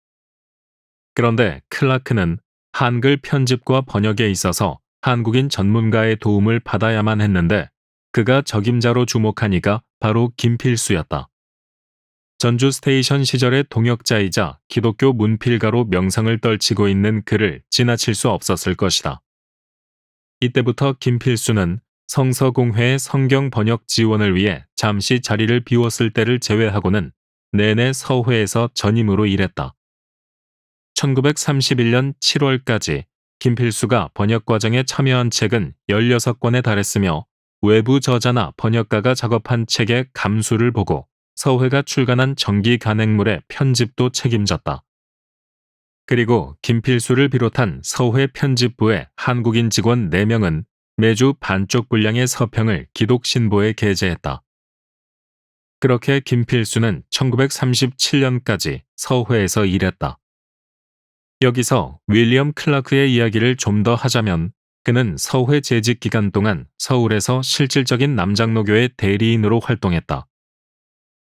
그런데 클라크는 한글 편집과 번역에 있어서 한국인 전문가의 도움을 받아야만 했는데 그가 적임자로 주목한 이가 바로 김필수였다. 전주 스테이션 시절의 동역자이자 기독교 문필가로 명성을 떨치고 있는 그를 지나칠 수 없었을 것이다. 이때부터 김필수는 성서공회의 성경 번역 지원을 위해 잠시 자리를 비웠을 때를 제외하고는 내내 서회에서 전임으로 일했다. 1931년 7월까지 김필수가 번역 과정에 참여한 책은 16권에 달했으며 외부 저자나 번역가가 작업한 책의 감수를 보고 서회가 출간한 정기 간행물의 편집도 책임졌다. 그리고 김필수를 비롯한 서회 편집부의 한국인 직원 4명은 매주 반쪽 분량의 서평을 기독신보에 게재했다. 그렇게 김필수는 1937년까지 서회에서 일했다. 여기서 윌리엄 클라크의 이야기를 좀 더 하자면 그는 서회 재직 기간 동안 서울에서 실질적인 남장로교의 대리인으로 활동했다.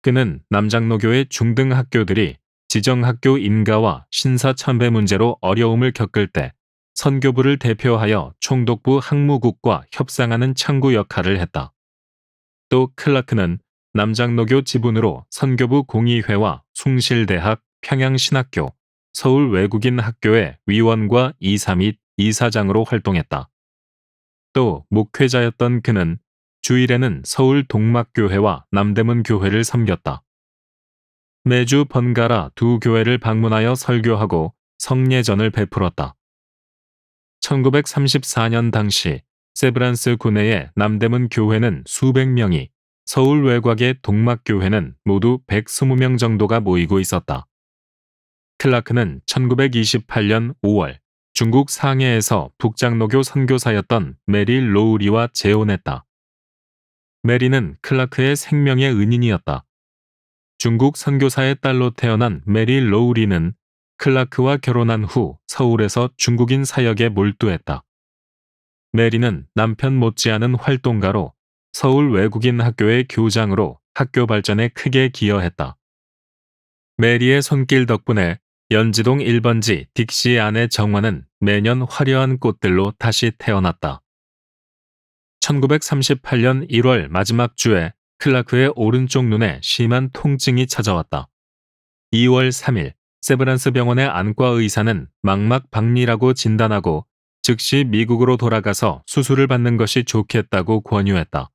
그는 남장로교의 중등학교들이 지정학교 인가와 신사참배 문제로 어려움을 겪을 때 선교부를 대표하여 총독부 학무국과 협상하는 창구 역할을 했다. 또 클라크는 남장로교 지분으로 선교부 공의회와 숭실대학, 평양신학교, 서울 외국인 학교의 위원과 이사 및 이사장으로 활동했다. 또 목회자였던 그는 주일에는 서울 동막교회와 남대문 교회를 섬겼다. 매주 번갈아 두 교회를 방문하여 설교하고 성례전을 베풀었다. 1934년 당시 세브란스 구내의 남대문 교회는 수백 명이, 서울 외곽의 동막교회는 모두 120명 정도가 모이고 있었다. 클라크는 1928년 5월 중국 상해에서 북장로교 선교사였던 메리 로우리와 재혼했다. 메리는 클라크의 생명의 은인이었다. 중국 선교사의 딸로 태어난 메리 로우리는 클라크와 결혼한 후 서울에서 중국인 사역에 몰두했다. 메리는 남편 못지않은 활동가로 서울 외국인 학교의 교장으로 학교 발전에 크게 기여했다. 메리의 손길 덕분에 연지동 1번지 딕시 안의 정화는 매년 화려한 꽃들로 다시 태어났다. 1938년 1월 마지막 주에 클라크의 오른쪽 눈에 심한 통증이 찾아왔다. 2월 3일 세브란스 병원의 안과 의사는 망막박리라고 진단하고 즉시 미국으로 돌아가서 수술을 받는 것이 좋겠다고 권유했다.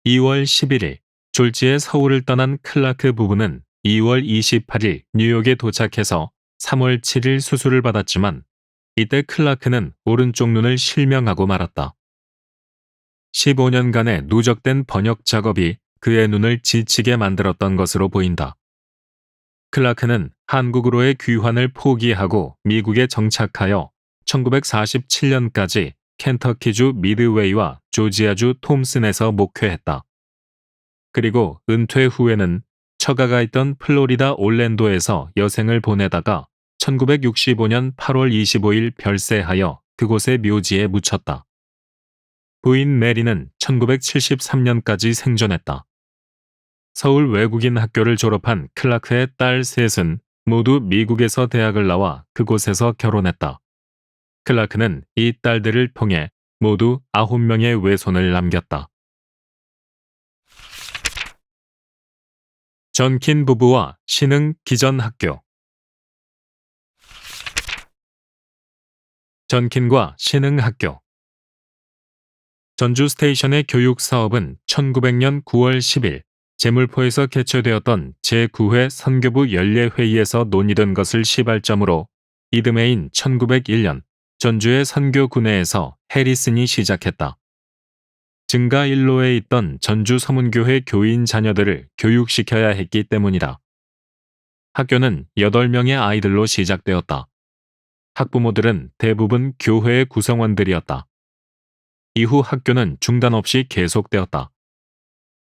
2월 11일 졸지에 서울을 떠난 클라크 부부는 2월 28일 뉴욕에 도착해서 3월 7일 수술을 받았지만 이때 클라크는 오른쪽 눈을 실명하고 말았다. 15년간의 누적된 번역 작업이 그의 눈을 지치게 만들었던 것으로 보인다. 클라크는 한국으로의 귀환을 포기하고 미국에 정착하여 1947년까지 켄터키주 미드웨이와 조지아주 톰슨에서 목회했다. 그리고 은퇴 후에는 처가가 있던 플로리다 올랜도에서 여생을 보내다가 1965년 8월 25일 별세하여 그곳의 묘지에 묻혔다. 부인 메리는 1973년까지 생존했다. 서울 외국인 학교를 졸업한 클라크의 딸 셋은 모두 미국에서 대학을 나와 그곳에서 결혼했다. 클라크는 이 딸들을 통해 모두 9명의 외손을 남겼다. 전킨 부부와 신흥 기전학교. 전킨과 신흥학교. 전주 스테이션의 교육 사업은 1900년 9월 10일 제물포에서 개최되었던 제9회 선교부 연례회의에서 논의된 것을 시발점으로 이듬해인 1901년 전주의 선교구내에서 해리슨이 시작했다. 증가 일로에 있던 전주 서문교회 교인 자녀들을 교육시켜야 했기 때문이다. 학교는 8명의 아이들로 시작되었다. 학부모들은 대부분 교회의 구성원들이었다. 이후 학교는 중단 없이 계속되었다.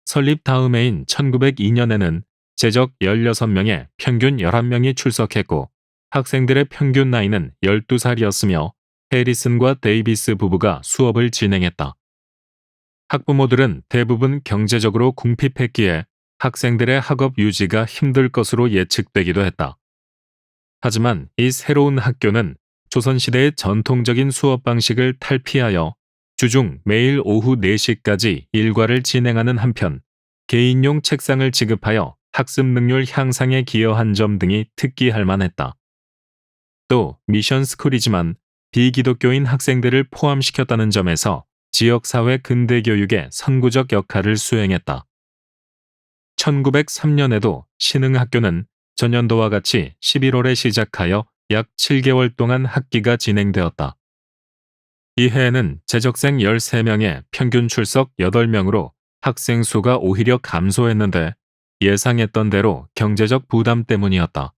설립 다음해인 1902년에는 제적 16명에 평균 11명이 출석했고 학생들의 평균 나이는 12살이었으며 해리슨과 데이비스 부부가 수업을 진행했다. 학부모들은 대부분 경제적으로 궁핍했기에 학생들의 학업 유지가 힘들 것으로 예측되기도 했다. 하지만 이 새로운 학교는 조선시대의 전통적인 수업 방식을 탈피하여 주중 매일 오후 4시까지 일과를 진행하는 한편 개인용 책상을 지급하여 학습 능률 향상에 기여한 점 등이 특기할 만했다. 또 미션스쿨이지만 비기독교인 학생들을 포함시켰다는 점에서 지역사회 근대교육의 선구적 역할을 수행했다. 1903년에도 신흥학교는 전년도와 같이 11월에 시작하여 약 7개월 동안 학기가 진행되었다. 이 해에는 재적생 13명에 평균 출석 8명으로 학생 수가 오히려 감소했는데 예상했던 대로 경제적 부담 때문이었다.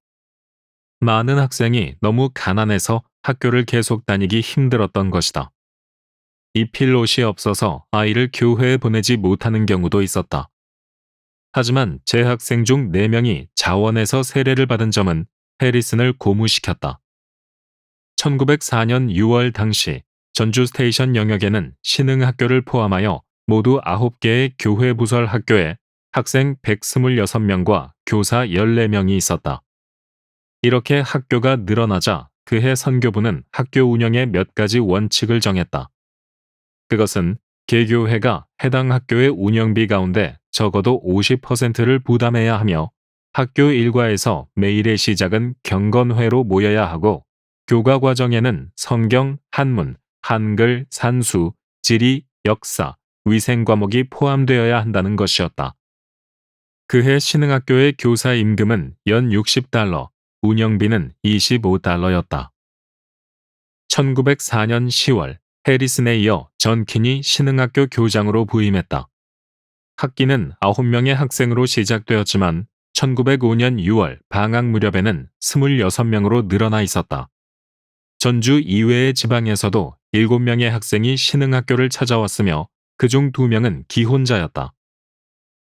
많은 학생이 너무 가난해서 학교를 계속 다니기 힘들었던 것이다. 입힐 옷이 없어서 아이를 교회에 보내지 못하는 경우도 있었다. 하지만 재학생 중 4명이 자원에서 세례를 받은 점은 해리슨을 고무시켰다. 1904년 6월 당시 전주 스테이션 영역에는 신흥학교를 포함하여 모두 9개의 교회 부설 학교에 학생 126명과 교사 14명이 있었다. 이렇게 학교가 늘어나자 그해 선교부는 학교 운영에 몇 가지 원칙을 정했다. 그것은 개교회가 해당 학교의 운영비 가운데 적어도 50%를 부담해야 하며 학교 일과에서 매일의 시작은 경건회로 모여야 하고 교과 과정에는 성경, 한문, 한글, 산수, 지리, 역사, 위생 과목이 포함되어야 한다는 것이었다. 그해 신흥학교의 교사 임금은 연 $60, 운영비는 $25였다. 1904년 10월 해리슨에 이어 전킨이 신흥학교 교장으로 부임했다. 학기는 9명의 학생으로 시작되었지만 1905년 6월 방학 무렵에는 26명으로 늘어나 있었다. 전주 이외의 지방에서도 7명의 학생이 신흥학교를 찾아왔으며 그중 2명은 기혼자였다.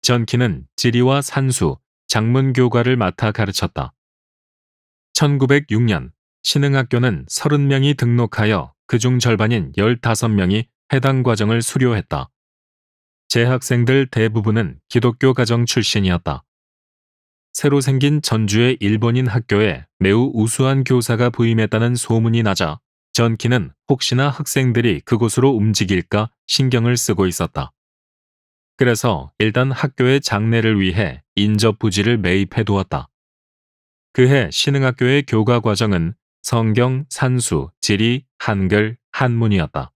전키는 지리와 산수, 작문교과를 맡아 가르쳤다. 1906년 신흥학교는 30명이 등록하여 그중 절반인 15명이 해당 과정을 수료했다. 재학생들 대부분은 기독교 가정 출신이었다. 새로 생긴 전주의 일본인 학교에 매우 우수한 교사가 부임했다는 소문이 나자 전키는 혹시나 학생들이 그곳으로 움직일까 신경을 쓰고 있었다. 그래서 일단 학교의 장래를 위해 인접 부지를 매입해 두었다. 그해 신흥학교의 교과 과정은 성경, 산수, 지리, 한글, 한문이었다.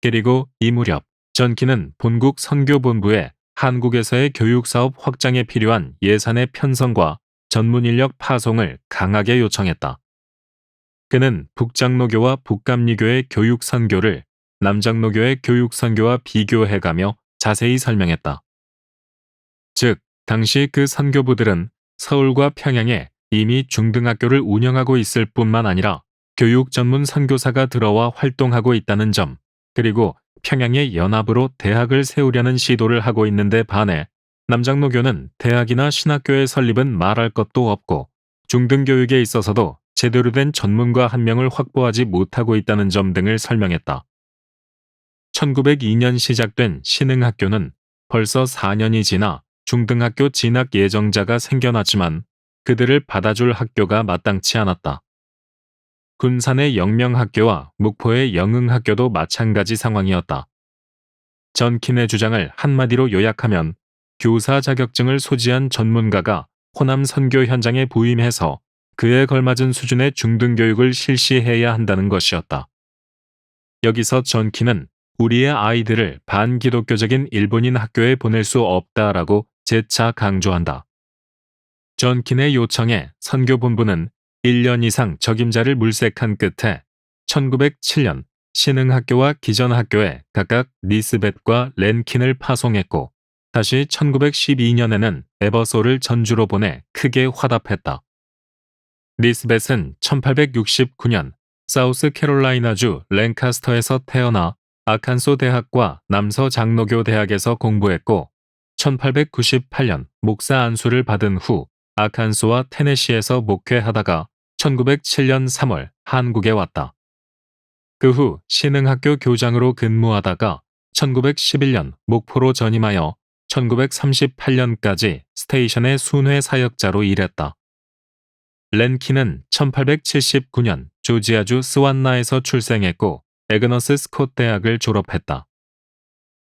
그리고 이 무렵 전키는 본국 선교본부에 한국에서의 교육사업 확장에 필요한 예산의 편성과 전문 인력 파송을 강하게 요청했다. 그는 북장로교와 북감리교의 교육선교를 남장로교의 교육선교와 비교해가며 자세히 설명했다. 즉, 당시 그 선교부들은 서울과 평양에 이미 중등학교를 운영하고 있을 뿐만 아니라 교육 전문 선교사가 들어와 활동하고 있다는 점, 그리고 평양의 연합으로 대학을 세우려는 시도를 하고 있는데 반해 남장로교는 대학이나 신학교의 설립은 말할 것도 없고 중등교육에 있어서도 제대로 된 전문가 한 명을 확보하지 못하고 있다는 점 등을 설명했다. 1902년 시작된 신흥학교는 벌써 4년이 지나 중등학교 진학 예정자가 생겨났지만 그들을 받아줄 학교가 마땅치 않았다. 군산의 영명학교와 묵포의 영흥학교도 마찬가지 상황이었다. 전킨의 주장을 한마디로 요약하면 교사 자격증을 소지한 전문가가 호남 선교 현장에 부임해서 그에 걸맞은 수준의 중등교육을 실시해야 한다는 것이었다. 여기서 전키는 우리의 아이들을 반기독교적인 일본인 학교에 보낼 수 없다라고 재차 강조한다. 전킨의 요청에 선교본부는 1년 이상 적임자를 물색한 끝에 1907년 신흥학교와 기전학교에 각각 니스벳과 렌킨을 파송했고 다시 1912년에는 에버소를 전주로 보내 크게 화답했다. 니스벳은 1869년 사우스캐롤라이나주 랭카스터에서 태어나 아칸소 대학과 남서 장로교 대학에서 공부했고 1898년 목사 안수를 받은 후 아칸소와 테네시에서 목회하다가 1907년 3월 한국에 왔다. 그 후 신흥학교 교장으로 근무하다가 1911년 목포로 전임하여 1938년까지 스테이션의 순회 사역자로 일했다. 렌킨은 1879년 조지아주 스완나에서 출생했고 에그너스 스콧 대학을 졸업했다.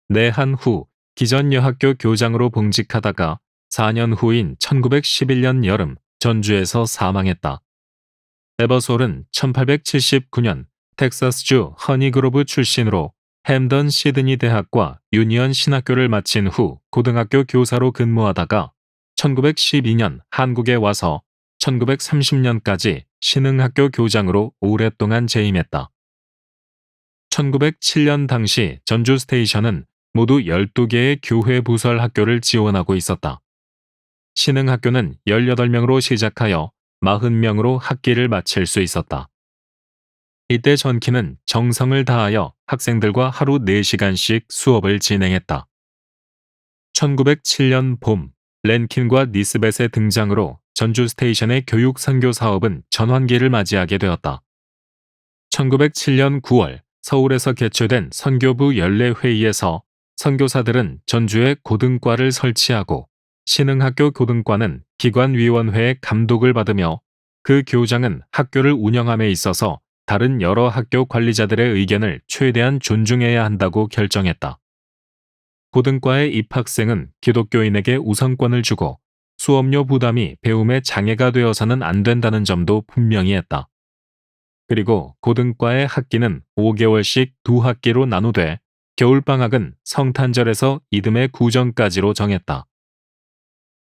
내한 후 기전여학교 교장으로 봉직하다가 4년 후인 1911년 여름 전주에서 사망했다. 에버솔은 1879년 텍사스주 허니그로브 출신으로 햄던 시드니 대학과 유니언 신학교를 마친 후 고등학교 교사로 근무하다가 1912년 한국에 와서 1930년까지 신흥학교 교장으로 오랫동안 재임했다. 1907년 당시 전주 스테이션은 모두 12개의 교회 부설 학교를 지원하고 있었다. 신흥학교는 18명으로 시작하여 40명으로 학기를 마칠 수 있었다. 이때 전키는 정성을 다하여 학생들과 하루 4시간씩 수업을 진행했다. 1907년 봄, 렌킨과 니스벳의 등장으로 전주 스테이션의 교육 선교 사업은 전환기를 맞이하게 되었다. 1907년 9월 서울에서 개최된 선교부 연례회의에서 선교사들은 전주에 고등과를 설치하고 신흥학교 고등과는 기관위원회의 감독을 받으며 그 교장은 학교를 운영함에 있어서 다른 여러 학교 관리자들의 의견을 최대한 존중해야 한다고 결정했다. 고등과의 입학생은 기독교인에게 우선권을 주고 수업료 부담이 배움에 장애가 되어서는 안 된다는 점도 분명히 했다. 그리고 고등과의 학기는 5개월씩 2학기로 나누되 겨울방학은 성탄절에서 이듬해 구정까지로 정했다.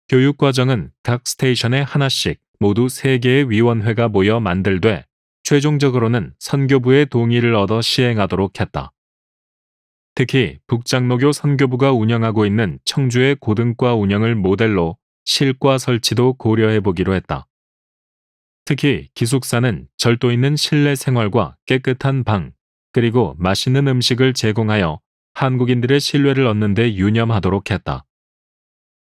교육과정은 각 스테이션에 하나씩 모두 3개의 위원회가 모여 만들되 최종적으로는 선교부의 동의를 얻어 시행하도록 했다. 특히 북장로교 선교부가 운영하고 있는 청주의 고등과 운영을 모델로 실과 설치도 고려해보기로 했다. 특히 기숙사는 절도 있는 실내 생활과 깨끗한 방, 그리고 맛있는 음식을 제공하여 한국인들의 신뢰를 얻는 데 유념하도록 했다.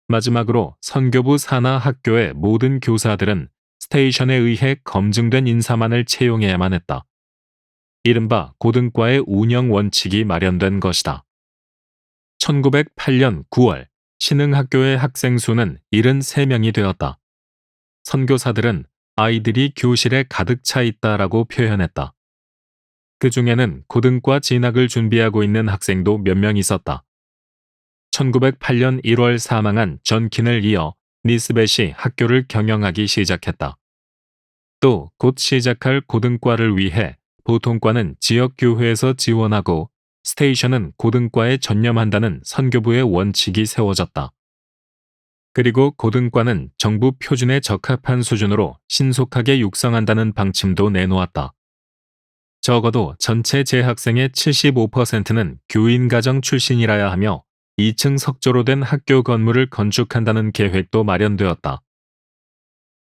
마지막으로 선교부 산하 학교의 모든 교사들은 스테이션에 의해 검증된 인사만을 채용해야만 했다. 이른바 고등과의 운영 원칙이 마련된 것이다. 1908년 9월 신흥학교의 학생 수는 73명이 되었다. 선교사들은 아이들이 교실에 가득 차 있다라고 표현했다. 그 중에는 고등과 진학을 준비하고 있는 학생도 몇 명 있었다. 1908년 1월 사망한 전킨을 이어 니스벳이 학교를 경영하기 시작했다. 또 곧 시작할 고등과를 위해 보통과는 지역교회에서 지원하고 스테이션은 고등과에 전념한다는 선교부의 원칙이 세워졌다. 그리고 고등과는 정부 표준에 적합한 수준으로 신속하게 육성한다는 방침도 내놓았다. 적어도 전체 재학생의 75%는 교인가정 출신이라야 하며 2층 석조로 된 학교 건물을 건축한다는 계획도 마련되었다.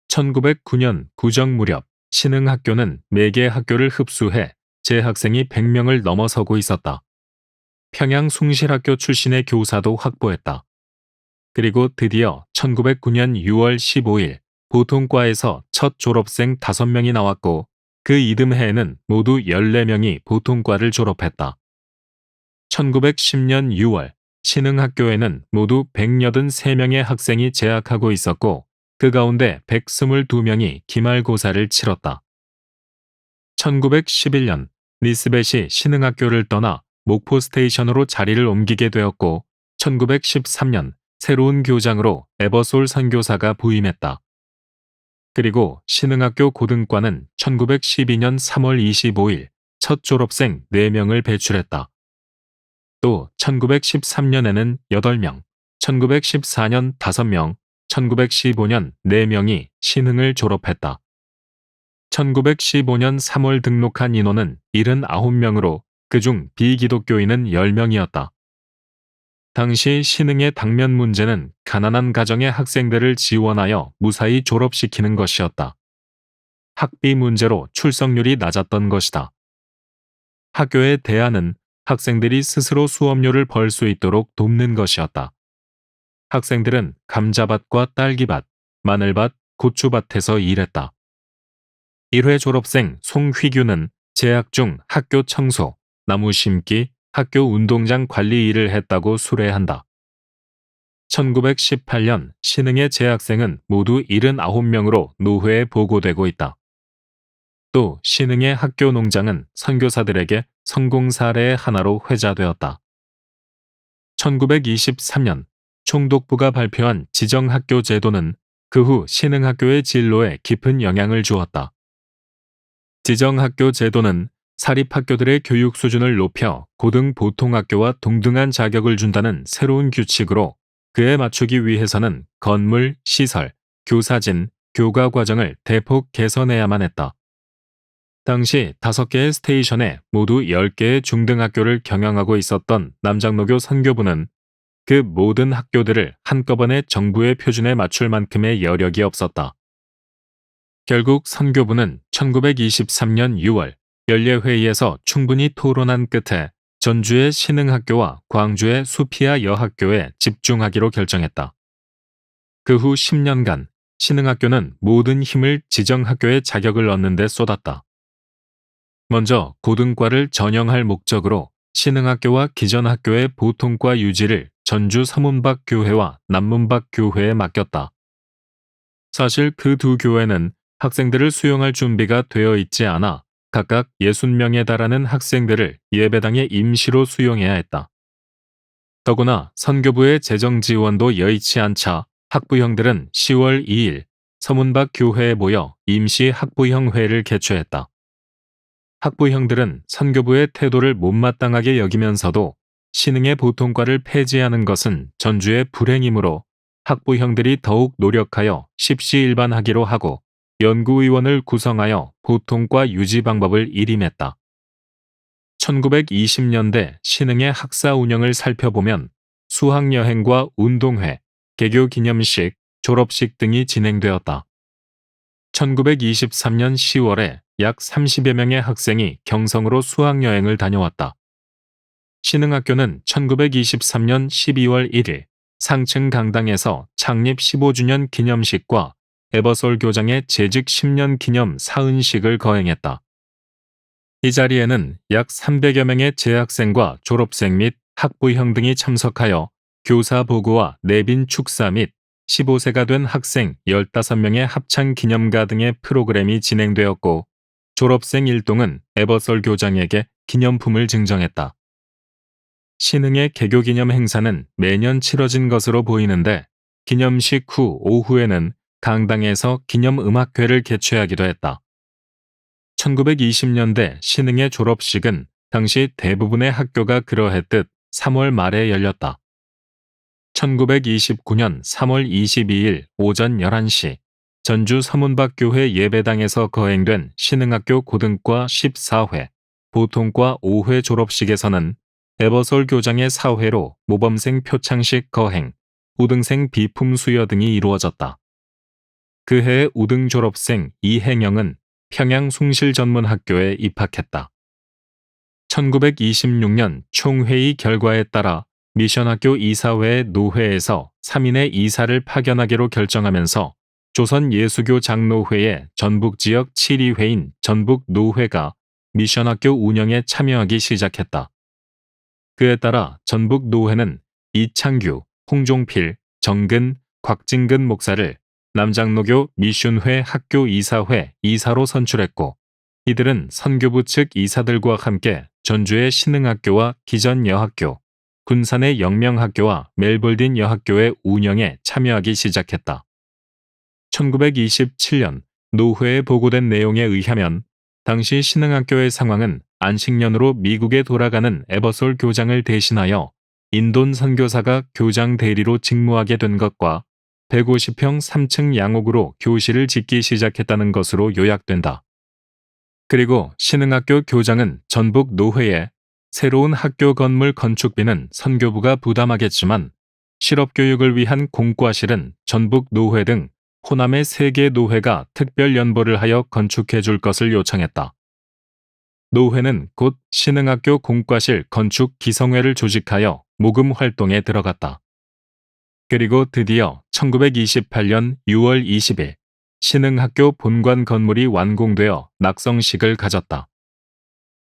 1909년 구정 무렵 신흥학교는 매개 학교를 흡수해 재학생이 100명을 넘어서고 있었다. 평양 숭실학교 출신의 교사도 확보했다. 그리고 드디어 1909년 6월 15일 보통과에서 첫 졸업생 5명이 나왔고 그 이듬해에는 모두 14명이 보통과를 졸업했다. 1910년 6월 신흥학교에는 모두 183명의 학생이 재학하고 있었고 그 가운데 122명이 기말고사를 치렀다. 1911년 니스벳이 신흥학교를 떠나 목포 스테이션으로 자리를 옮기게 되었고 1913년 새로운 교장으로 에버솔 선교사가 부임했다. 그리고 신흥학교 고등과는 1912년 3월 25일 첫 졸업생 4명을 배출했다. 또 1913년에는 8명, 1914년 5명, 1915년 4명이 신흥을 졸업했다. 1915년 3월 등록한 인원은 79명으로 그중 비기독교인은 10명이었다. 당시 신흥의 당면 문제는 가난한 가정의 학생들을 지원하여 무사히 졸업시키는 것이었다. 학비 문제로 출석률이 낮았던 것이다. 학교의 대안은 학생들이 스스로 수업료를 벌 수 있도록 돕는 것이었다. 학생들은 감자밭과 딸기밭, 마늘밭, 고추밭에서 일했다. 1회 졸업생 송휘규는 재학 중 학교 청소, 나무 심기, 학교 운동장 관리 일을 했다고 수레한다. 1918년 신흥의 재학생은 모두 79명으로 노회에 보고되고 있다. 또 신흥의 학교 농장은 선교사들에게 성공 사례의 하나로 회자되었다. 1923년 총독부가 발표한 지정학교 제도는 그 후 신흥학교의 진로에 깊은 영향을 주었다. 지정학교 제도는 사립학교들의 교육 수준을 높여 고등 보통학교와 동등한 자격을 준다는 새로운 규칙으로 그에 맞추기 위해서는 건물, 시설, 교사진, 교과 과정을 대폭 개선해야만 했다. 당시 5개의 스테이션에 모두 10개의 중등학교를 경영하고 있었던 남장로교 선교부는 그 모든 학교들을 한꺼번에 정부의 표준에 맞출 만큼의 여력이 없었다. 결국 선교부는 1923년 6월 연례회의에서 충분히 토론한 끝에 전주의 신흥학교와 광주의 수피아 여학교에 집중하기로 결정했다. 그 후 10년간 신흥학교는 모든 힘을 지정학교의 자격을 얻는 데 쏟았다. 먼저 고등과를 전형할 목적으로 신흥학교와 기전학교의 보통과 유지를 전주 서문박 교회와 남문박 교회에 맡겼다. 사실 그 두 교회는 학생들을 수용할 준비가 되어 있지 않아 각각 60명에 달하는 학생들을 예배당에 임시로 수용해야 했다. 더구나 선교부의 재정 지원도 여의치 않자 학부형들은 10월 2일 서문박 교회에 모여 임시 학부형회를 개최했다. 학부형들은 선교부의 태도를 못마땅하게 여기면서도 신흥의 보통과를 폐지하는 것은 전주의 불행이므로 학부형들이 더욱 노력하여 십시일반하기로 하고 연구위원을 구성하여 보통과 유지 방법을 일임했다. 1920년대 신흥의 학사 운영을 살펴보면 수학여행과 운동회, 개교기념식, 졸업식 등이 진행되었다. 1923년 10월에 약 30여 명의 학생이 경성으로 수학여행을 다녀왔다. 신흥학교는 1923년 12월 1일 상층 강당에서 창립 15주년 기념식과 에버솔 교장의 재직 10년 기념 사은식을 거행했다. 이 자리에는 약 300여 명의 재학생과 졸업생 및 학부형 등이 참석하여 교사 보고와 내빈 축사 및 15세가 된 학생 15명의 합창 기념가 등의 프로그램이 진행되었고 졸업생 일동은 에버솔 교장에게 기념품을 증정했다. 신흥의 개교기념 행사는 매년 치러진 것으로 보이는데 기념식 후 오후에는 강당에서 기념음악회를 개최하기도 했다. 1920년대 신흥의 졸업식은 당시 대부분의 학교가 그러했듯 3월 말에 열렸다. 1929년 3월 22일 오전 11시 전주 서문박교회 예배당에서 거행된 신흥학교 고등과 14회, 보통과 5회 졸업식에서는 에버솔 교장의 사회로 모범생 표창식 거행, 우등생 비품 수여 등이 이루어졌다. 그해 우등 졸업생 이행영은 평양 숭실전문학교에 입학했다. 1926년 총회의 결과에 따라 미션학교 이사회 노회에서 3인의 이사를 파견하기로 결정하면서 조선예수교 장로회의 전북지역 7위회인 전북노회가 미션학교 운영에 참여하기 시작했다. 그에 따라 전북노회는 이창규, 홍종필, 정근, 곽진근 목사를 남장로교 미션회 학교 이사회 이사로 선출했고 이들은 선교부 측 이사들과 함께 전주의 신흥학교와 기전여학교, 군산의 영명학교와 멜볼딘 여학교의 운영에 참여하기 시작했다. 1927년 노회에 보고된 내용에 의하면 당시 신흥학교의 상황은 안식년으로 미국에 돌아가는 에버솔 교장을 대신하여 인돈 선교사가 교장 대리로 직무하게 된 것과 150평 3층 양옥으로 교실을 짓기 시작했다는 것으로 요약된다. 그리고 신흥학교 교장은 전북 노회에 새로운 학교 건물 건축비는 선교부가 부담하겠지만 실업교육을 위한 공과실은 전북 노회 등 호남의 3개 노회가 특별 연보를 하여 건축해 줄 것을 요청했다. 노회는 곧 신흥학교 공과실 건축 기성회를 조직하여 모금 활동에 들어갔다. 그리고 드디어 1928년 6월 20일 신흥학교 본관 건물이 완공되어 낙성식을 가졌다.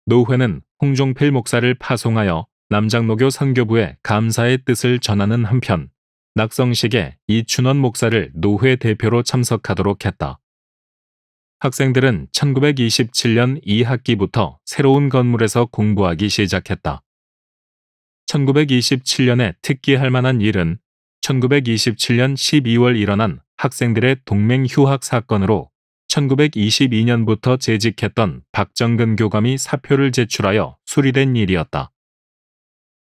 노회는 홍종필 목사를 파송하여 남장로교 선교부에 감사의 뜻을 전하는 한편 낙성식에 이춘원 목사를 노회 대표로 참석하도록 했다. 학생들은 1927년 2학기부터 새로운 건물에서 공부하기 시작했다. 1927년에 특기할 만한 일은 1927년 12월 일어난 학생들의 동맹 휴학 사건으로 1922년부터 재직했던 박정근 교감이 사표를 제출하여 수리된 일이었다.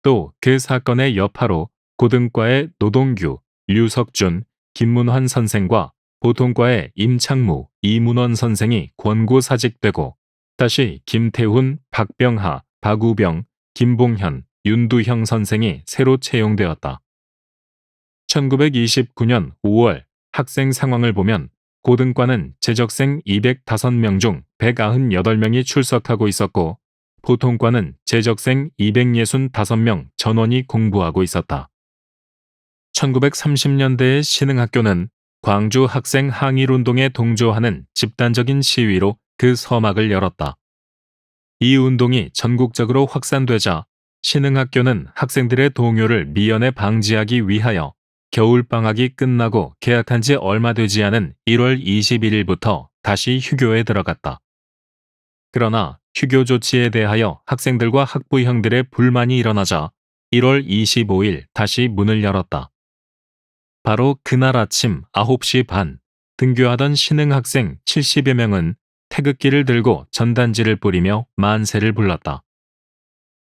또 그 사건의 여파로 고등과의 노동규, 류석준, 김문환 선생과 보통과의 임창무, 이문원 선생이 권고사직되고 다시 김태훈, 박병하, 박우병, 김봉현, 윤두형 선생이 새로 채용되었다. 1929년 5월 학생 상황을 보면 고등과는 재적생 205명 중 198명이 출석하고 있었고 보통과는 재적생 265명 전원이 공부하고 있었다. 1930년대의 신흥학교는 광주 학생 항일운동에 동조하는 집단적인 시위로 그 서막을 열었다. 이 운동이 전국적으로 확산되자 신흥학교는 학생들의 동요를 미연에 방지하기 위하여 겨울방학이 끝나고 개학한 지 얼마 되지 않은 1월 21일부터 다시 휴교에 들어갔다. 그러나 휴교 조치에 대하여 학생들과 학부형들의 불만이 일어나자 1월 25일 다시 문을 열었다. 바로 그날 아침 9시 반 등교하던 신흥학생 70여 명은 태극기를 들고 전단지를 뿌리며 만세를 불렀다.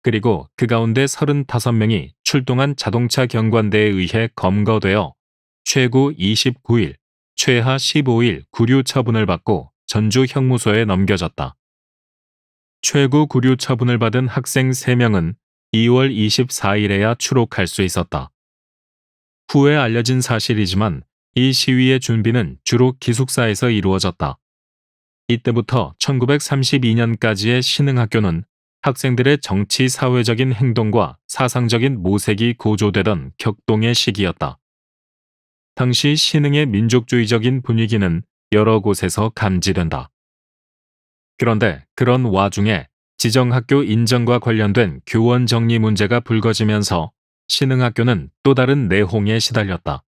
그리고 그 가운데 35명이 출동한 자동차 경관대에 의해 검거되어 최고 29일, 최하 15일 구류 처분을 받고 전주 형무소에 넘겨졌다. 최고 구류 처분을 받은 학생 3명은 2월 24일에야 추록할 수 있었다. 후에 알려진 사실이지만 이 시위의 준비는 주로 기숙사에서 이루어졌다. 이때부터 1932년까지의 신흥학교는 학생들의 정치 사회적인 행동과 사상적인 모색이 고조되던 격동의 시기였다. 당시 신흥의 민족주의적인 분위기는 여러 곳에서 감지된다. 그런데 그런 와중에 지정학교 인정과 관련된 교원 정리 문제가 불거지면서 신흥학교는 또 다른 내홍에 시달렸다.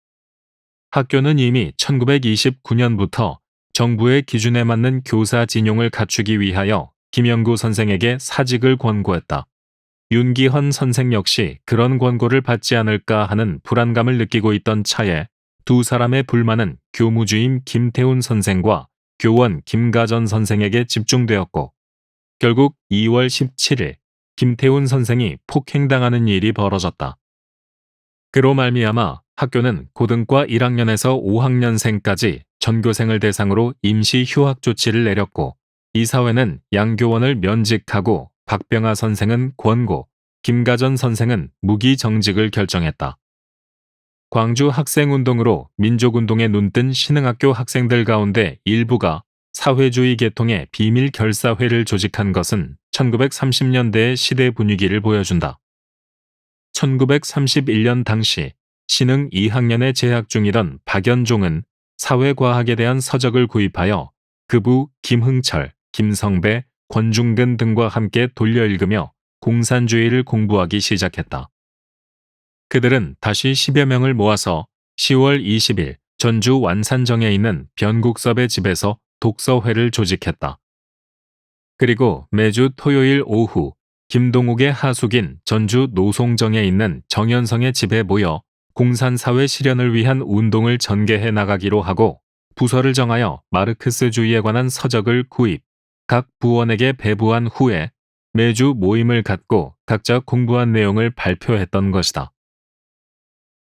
학교는 이미 1929년부터 정부의 기준에 맞는 교사 진용을 갖추기 위하여 김영구 선생에게 사직을 권고했다. 윤기헌 선생 역시 그런 권고를 받지 않을까 하는 불안감을 느끼고 있던 차에 두 사람의 불만은 교무주임 김태훈 선생과 교원 김가전 선생에게 집중되었고 결국 2월 17일 김태훈 선생이 폭행당하는 일이 벌어졌다. 그로 말미암아 학교는 고등과 1학년에서 5학년생까지 전교생을 대상으로 임시 휴학 조치를 내렸고 이사회는 양교원을 면직하고 박병하 선생은 권고, 김가전 선생은 무기 정직을 결정했다. 광주 학생운동으로 민족운동에 눈뜬 신흥학교 학생들 가운데 일부가 사회주의 계통의 비밀 결사회를 조직한 것은 1930년대의 시대 분위기를 보여준다. 1931년 당시 신흥 2학년에 재학 중이던 박연종은 사회과학에 대한 서적을 구입하여 그부 김흥철, 김성배, 권중근 등과 함께 돌려 읽으며 공산주의를 공부하기 시작했다. 그들은 다시 10여 명을 모아서 10월 20일 전주 완산정에 있는 변국섭의 집에서 독서회를 조직했다. 그리고 매주 토요일 오후 김동욱의 하숙인 전주 노송정에 있는 정현성의 집에 모여 공산사회 실현을 위한 운동을 전개해 나가기로 하고 부서를 정하여 마르크스주의에 관한 서적을 구입, 각 부원에게 배부한 후에 매주 모임을 갖고 각자 공부한 내용을 발표했던 것이다.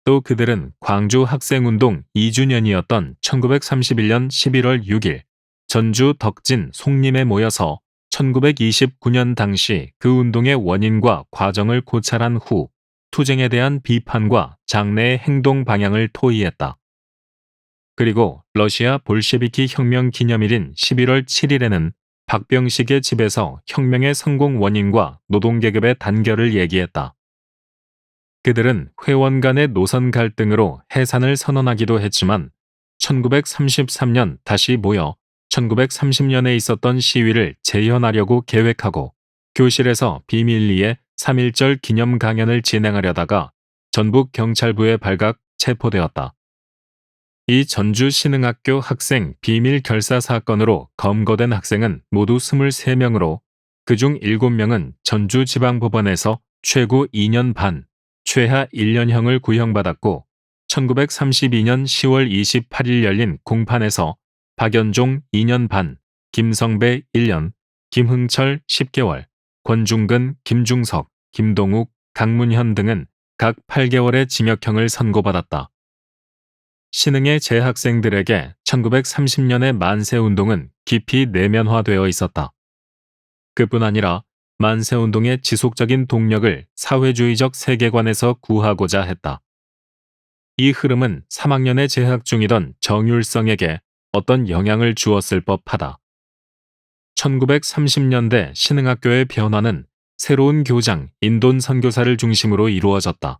또 그들은 광주 학생운동 2주년이었던 1931년 11월 6일 전주 덕진 송림에 모여서 1929년 당시 그 운동의 원인과 과정을 고찰한 후 투쟁에 대한 비판과 장래의 행동 방향을 토의했다. 그리고 러시아 볼셰비키 혁명 기념일인 11월 7일에는 박병식의 집에서 혁명의 성공 원인과 노동계급의 단결을 얘기했다. 그들은 회원 간의 노선 갈등으로 해산을 선언하기도 했지만 1933년 다시 모여 1930년에 있었던 시위를 재현하려고 계획하고 교실에서 비밀리에 3.1절 기념 강연을 진행하려다가 전북경찰부에 발각 체포되었다. 이 전주 신흥학교 학생 비밀 결사 사건으로 검거된 학생은 모두 23명으로 그중 7명은 전주지방법원에서 최고 2년 반, 최하 1년형을 구형받았고 1932년 10월 28일 열린 공판에서 박연종 2년 반, 김성배 1년, 김흥철 10개월, 권중근, 김중석, 김동욱, 강문현 등은 각 8개월의 징역형을 선고받았다. 신흥의 재학생들에게 1930년의 만세운동은 깊이 내면화되어 있었다. 그뿐 아니라 만세운동의 지속적인 동력을 사회주의적 세계관에서 구하고자 했다. 이 흐름은 3학년에 재학 중이던 정율성에게 어떤 영향을 주었을 법하다. 1930년대 신흥학교의 변화는 새로운 교장 인돈 선교사를 중심으로 이루어졌다.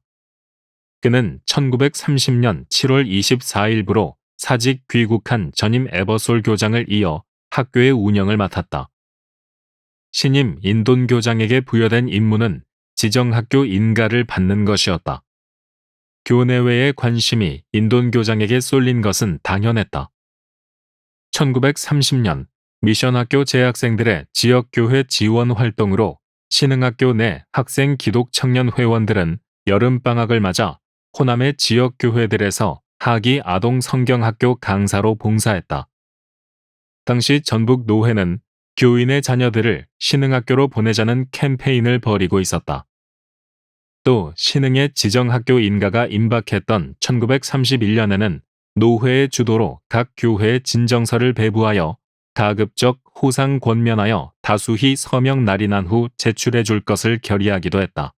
그는 1930년 7월 24일부로 사직 귀국한 전임 에버솔 교장을 이어 학교의 운영을 맡았다. 신임 인돈 교장에게 부여된 임무는 지정학교 인가를 받는 것이었다. 교내외의 관심이 인돈 교장에게 쏠린 것은 당연했다. 1930년 미션학교 재학생들의 지역교회 지원 활동으로 신흥학교 내 학생 기독 청년 회원들은 여름방학을 맞아 호남의 지역교회들에서 하기 아동 성경학교 강사로 봉사했다. 당시 전북 노회는 교인의 자녀들을 신흥학교로 보내자는 캠페인을 벌이고 있었다. 또 신흥의 지정학교 인가가 임박했던 1931년에는 노회의 주도로 각 교회에 진정서를 배부하여 가급적 호상 권면하여 다수히 서명 날인한 후 제출해 줄 것을 결의하기도 했다.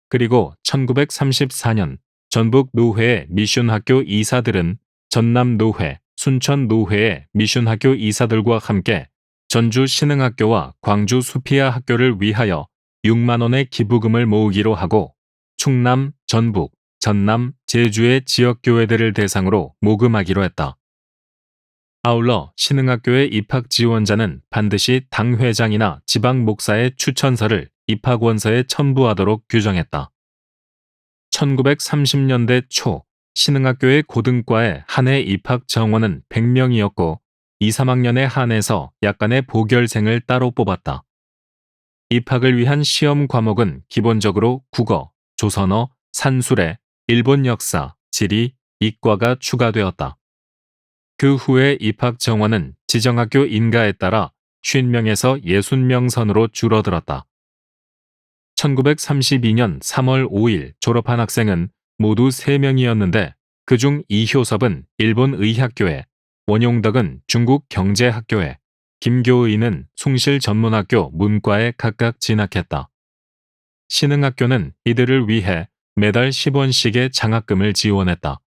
그리고 1934년 전북 노회의 미션학교 이사들은 전남 노회, 순천 노회의 미션학교 이사들과 함께 전주 신흥학교와 광주 수피아 학교를 위하여 6만 원의 기부금을 모으기로 하고 충남, 전북, 전남, 제주의 지역교회들을 대상으로 모금하기로 했다. 아울러 신흥학교의 입학 지원자는 반드시 당회장이나 지방 목사의 추천서를 입학원서에 첨부하도록 규정했다. 1930년대 초 신흥학교의 고등과의 한 해 입학 정원은 100명이었고 2, 3학년에 한해서 약간의 보결생을 따로 뽑았다. 입학을 위한 시험 과목은 기본적으로 국어, 조선어, 산수례, 일본 역사, 지리, 이과가 추가되었다. 그 후에 입학 정원은 지정학교 인가에 따라 50명에서 60명 선으로 줄어들었다. 1932년 3월 5일 졸업한 학생은 모두 3명이었는데 그중 이효섭은 일본 의학교에, 원용덕은 중국 경제학교에, 김교의는 숭실전문학교 문과에 각각 진학했다. 신흥학교는 이들을 위해 매달 10원씩의 장학금을 지원했다.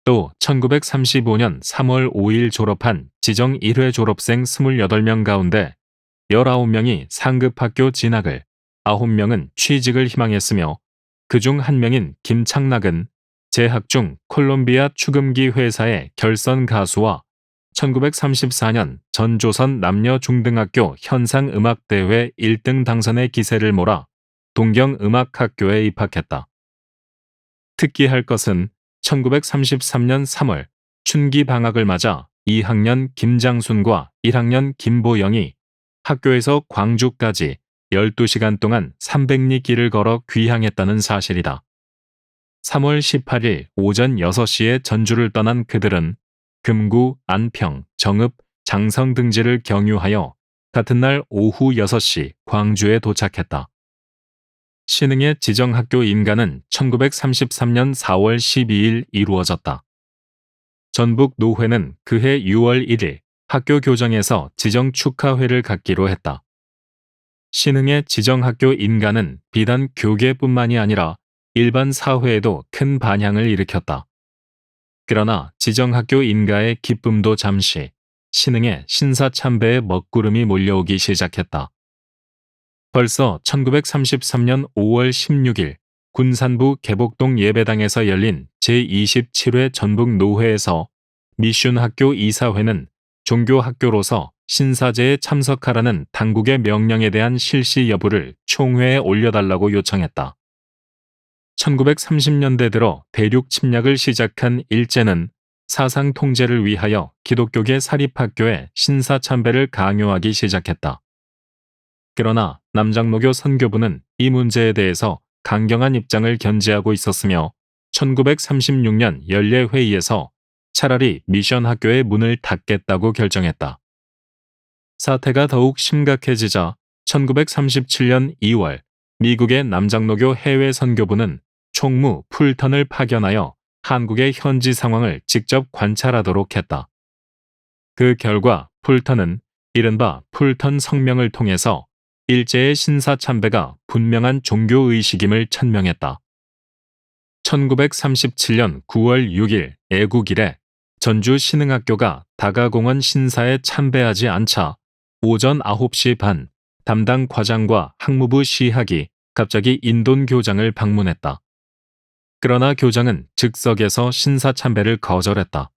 또 1935년 3월 5일 졸업한 지정 1회 졸업생 28명 가운데 19명이 상급학교 진학을, 9명은 취직을 희망했으며 그중 1명인 김창락은 재학 중 콜롬비아 축음기 회사의 결선 가수와 1934년 전조선 남녀중등학교 현상음악대회 1등 당선의 기세를 몰아 동경음악학교에 입학했다. 특기할 것은 1933년 3월 춘기 방학을 맞아 2학년 김장순과 1학년 김보영이 학교에서 광주까지 12시간 동안 300리 길을 걸어 귀향했다는 사실이다. 3월 18일 오전 6시에 전주를 떠난 그들은 금구, 안평, 정읍, 장성 등지를 경유하여 같은 날 오후 6시 광주에 도착했다. 신흥의 지정학교 인가는 1933년 4월 12일 이루어졌다. 전북 노회는 그해 6월 1일 학교 교정에서 지정 축하회를 갖기로 했다. 신흥의 지정학교 인가는 비단 교계뿐만이 아니라 일반 사회에도 큰 반향을 일으켰다. 그러나 지정학교 인가의 기쁨도 잠시 신흥의 신사참배의 먹구름이 몰려오기 시작했다. 벌써 1933년 5월 16일 군산부 개복동 예배당에서 열린 제27회 전북노회에서 미슌학교 이사회는 종교학교로서 신사제에 참석하라는 당국의 명령에 대한 실시 여부를 총회에 올려달라고 요청했다. 1930년대 들어 대륙 침략을 시작한 일제는 사상 통제를 위하여 기독교계 사립학교에 신사참배를 강요하기 시작했다. 그러나 남장로교 선교부는 이 문제에 대해서 강경한 입장을 견지하고 있었으며 1936년 연례회의에서 차라리 미션 학교의 문을 닫겠다고 결정했다. 사태가 더욱 심각해지자 1937년 2월 미국의 남장로교 해외 선교부는 총무 풀턴을 파견하여 한국의 현지 상황을 직접 관찰하도록 했다. 그 결과 풀턴은 이른바 풀턴 성명을 통해서 일제의 신사참배가 분명한 종교의식임을 천명했다. 1937년 9월 6일 애국 이래 전주 신흥학교가 다가공원 신사에 참배하지 않자 오전 9시 반 담당 과장과 학무부 시학이 갑자기 인돈 교장을 방문했다. 그러나 교장은 즉석에서 신사참배를 거절했다.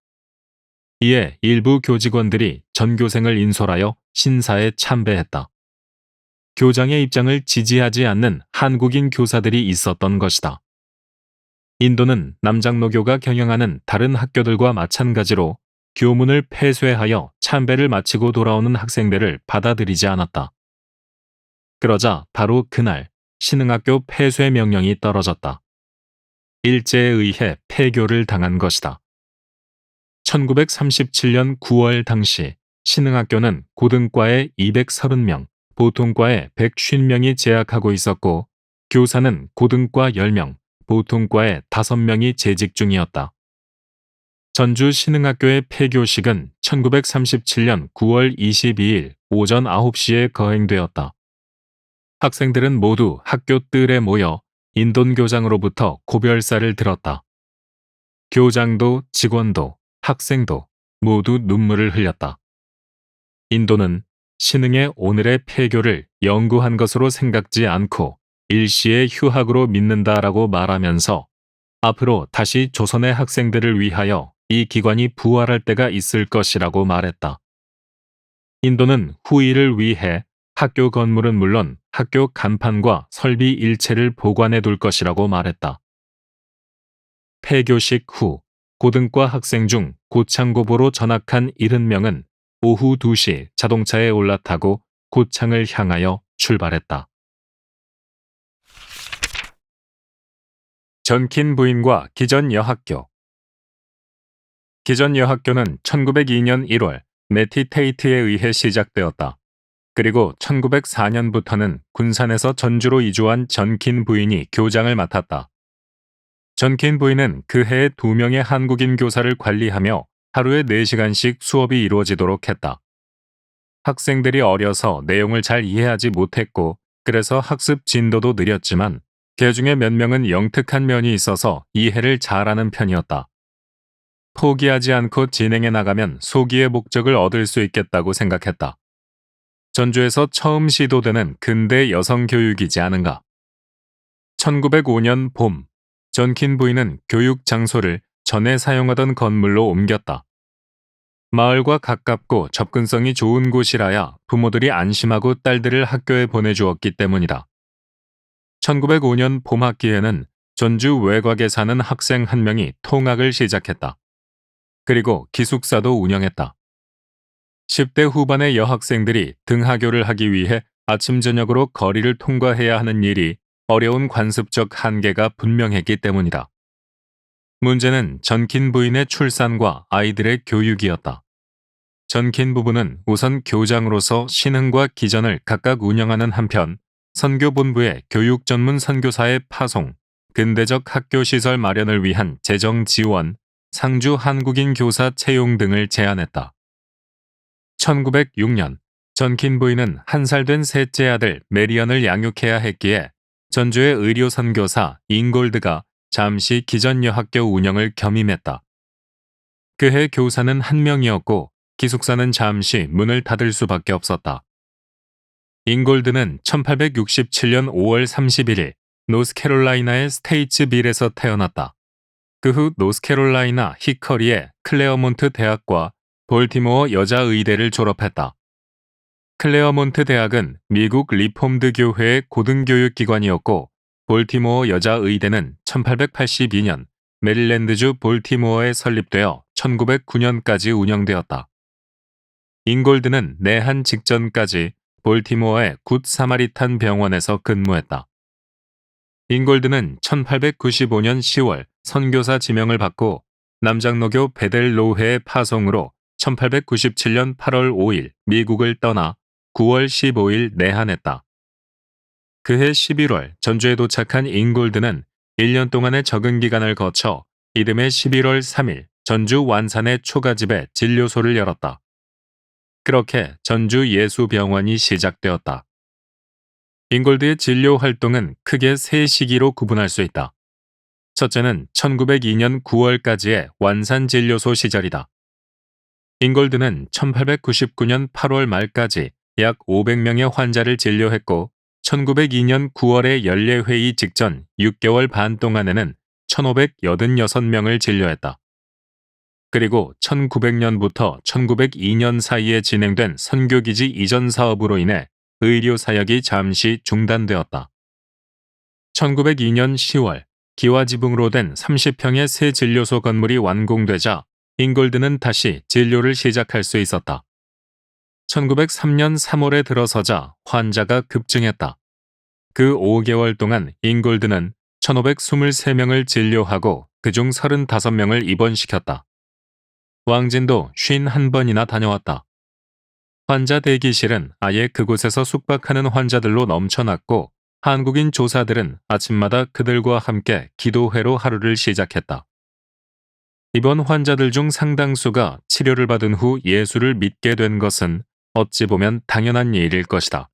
이에 일부 교직원들이 전교생을 인솔하여 신사에 참배했다. 교장의 입장을 지지하지 않는 한국인 교사들이 있었던 것이다. 인도는 남장로교가 경영하는 다른 학교들과 마찬가지로 교문을 폐쇄하여 참배를 마치고 돌아오는 학생들을 받아들이지 않았다. 그러자 바로 그날 신흥학교 폐쇄 명령이 떨어졌다. 일제에 의해 폐교를 당한 것이다. 1937년 9월 당시 신흥학교는 고등과에 230명, 보통과에 150명이 재학하고 있었고 교사는 고등과 10명, 보통과에 5명이 재직 중이었다. 전주 신흥학교의 폐교식은 1937년 9월 22일 오전 9시에 거행되었다. 학생들은 모두 학교 뜰에 모여 인돈교장으로부터 고별사를 들었다. 교장도 직원도 학생도 모두 눈물을 흘렸다. 인도는 신흥의 오늘의 폐교를 영구한 것으로 생각지 않고 일시의 휴학으로 믿는다라고 말하면서 앞으로 다시 조선의 학생들을 위하여 이 기관이 부활할 때가 있을 것이라고 말했다. 인도는 후일을 위해 학교 건물은 물론 학교 간판과 설비 일체를 보관해 둘 것이라고 말했다. 폐교식 후 고등과 학생 중 고창고보로 전학한 70명은 오후 2시 자동차에 올라타고 고창을 향하여 출발했다. 전킨 부인과 기전 여학교. 기전 여학교는 1902년 1월 매티 테이트에 의해 시작되었다. 그리고 1904년부터는 군산에서 전주로 이주한 전킨 부인이 교장을 맡았다. 전킨 부인은 그 해에 2명의 한국인 교사를 관리하며 하루에 4시간씩 수업이 이루어지도록 했다. 학생들이 어려서 내용을 잘 이해하지 못했고 그래서 학습 진도도 느렸지만 그 중에 몇 명은 영특한 면이 있어서 이해를 잘하는 편이었다. 포기하지 않고 진행해 나가면 소기의 목적을 얻을 수 있겠다고 생각했다. 전주에서 처음 시도되는 근대 여성 교육이지 않은가. 1905년 봄, 전킨 부인은 교육 장소를 전에 사용하던 건물로 옮겼다. 마을과 가깝고 접근성이 좋은 곳이라야 부모들이 안심하고 딸들을 학교에 보내주었기 때문이다. 1905년 봄 학기에는 전주 외곽에 사는 학생 한 명이 통학을 시작했다. 그리고 기숙사도 운영했다. 10대 후반의 여학생들이 등하교를 하기 위해 아침 저녁으로 거리를 통과해야 하는 일이 어려운 관습적 한계가 분명했기 때문이다. 문제는 전킨 부인의 출산과 아이들의 교육이었다. 전킨 부부는 우선 교장으로서 신흥과 기전을 각각 운영하는 한편 선교본부의 교육 전문 선교사의 파송, 근대적 학교 시설 마련을 위한 재정 지원, 상주 한국인 교사 채용 등을 제안했다. 1906년 전킨 부인은 한 살 된 셋째 아들 메리언을 양육해야 했기에 전주의 의료 선교사 잉골드가 잠시 기전여학교 운영을 겸임했다. 그해 교사는 한 명이었고 기숙사는 잠시 문을 닫을 수밖에 없었다. 잉골드는 1867년 5월 31일 노스캐롤라이나의 스테이츠빌에서 태어났다. 그 후 노스캐롤라이나 히커리의 클레어몬트 대학과 볼티모어 여자의대를 졸업했다. 클레어몬트 대학은 미국 리폼드 교회의 고등교육기관이었고 볼티모어 여자의대는 1882년 메릴랜드주 볼티모어에 설립되어 1909년까지 운영되었다. 잉골드는 내한 직전까지 볼티모어의 굿 사마리탄 병원에서 근무했다. 잉골드는 1895년 10월 선교사 지명을 받고 남장로교 베델로회의 파송으로 1897년 8월 5일 미국을 떠나 9월 15일 내한했다. 그해 11월 전주에 도착한 잉골드는 1년 동안의 적응 기간을 거쳐 이듬해 11월 3일 전주 완산의 초가집에 진료소를 열었다. 그렇게 전주 예수병원이 시작되었다. 잉골드의 진료 활동은 크게 세 시기로 구분할 수 있다. 첫째는 1902년 9월까지의 완산진료소 시절이다. 잉골드는 1899년 8월 말까지 약 500명의 환자를 진료했고 1902년 9월의 연례회의 직전 6개월 반 동안에는 1586명을 진료했다. 그리고 1900년부터 1902년 사이에 진행된 선교기지 이전 사업으로 인해 의료 사역이 잠시 중단되었다. 1902년 10월 기와지붕으로 된 30평의 새 진료소 건물이 완공되자 잉골드는 다시 진료를 시작할 수 있었다. 1903년 3월에 들어서자 환자가 급증했다. 그 5개월 동안 잉골드는 1523명을 진료하고 그중 35명을 입원시켰다. 왕진도 51번이나 다녀왔다. 환자 대기실은 아예 그곳에서 숙박하는 환자들로 넘쳐났고 한국인 조사들은 아침마다 그들과 함께 기도회로 하루를 시작했다. 입원 환자들 중 상당수가 치료를 받은 후 예수를 믿게 된 것은 어찌 보면 당연한 일일 것이다.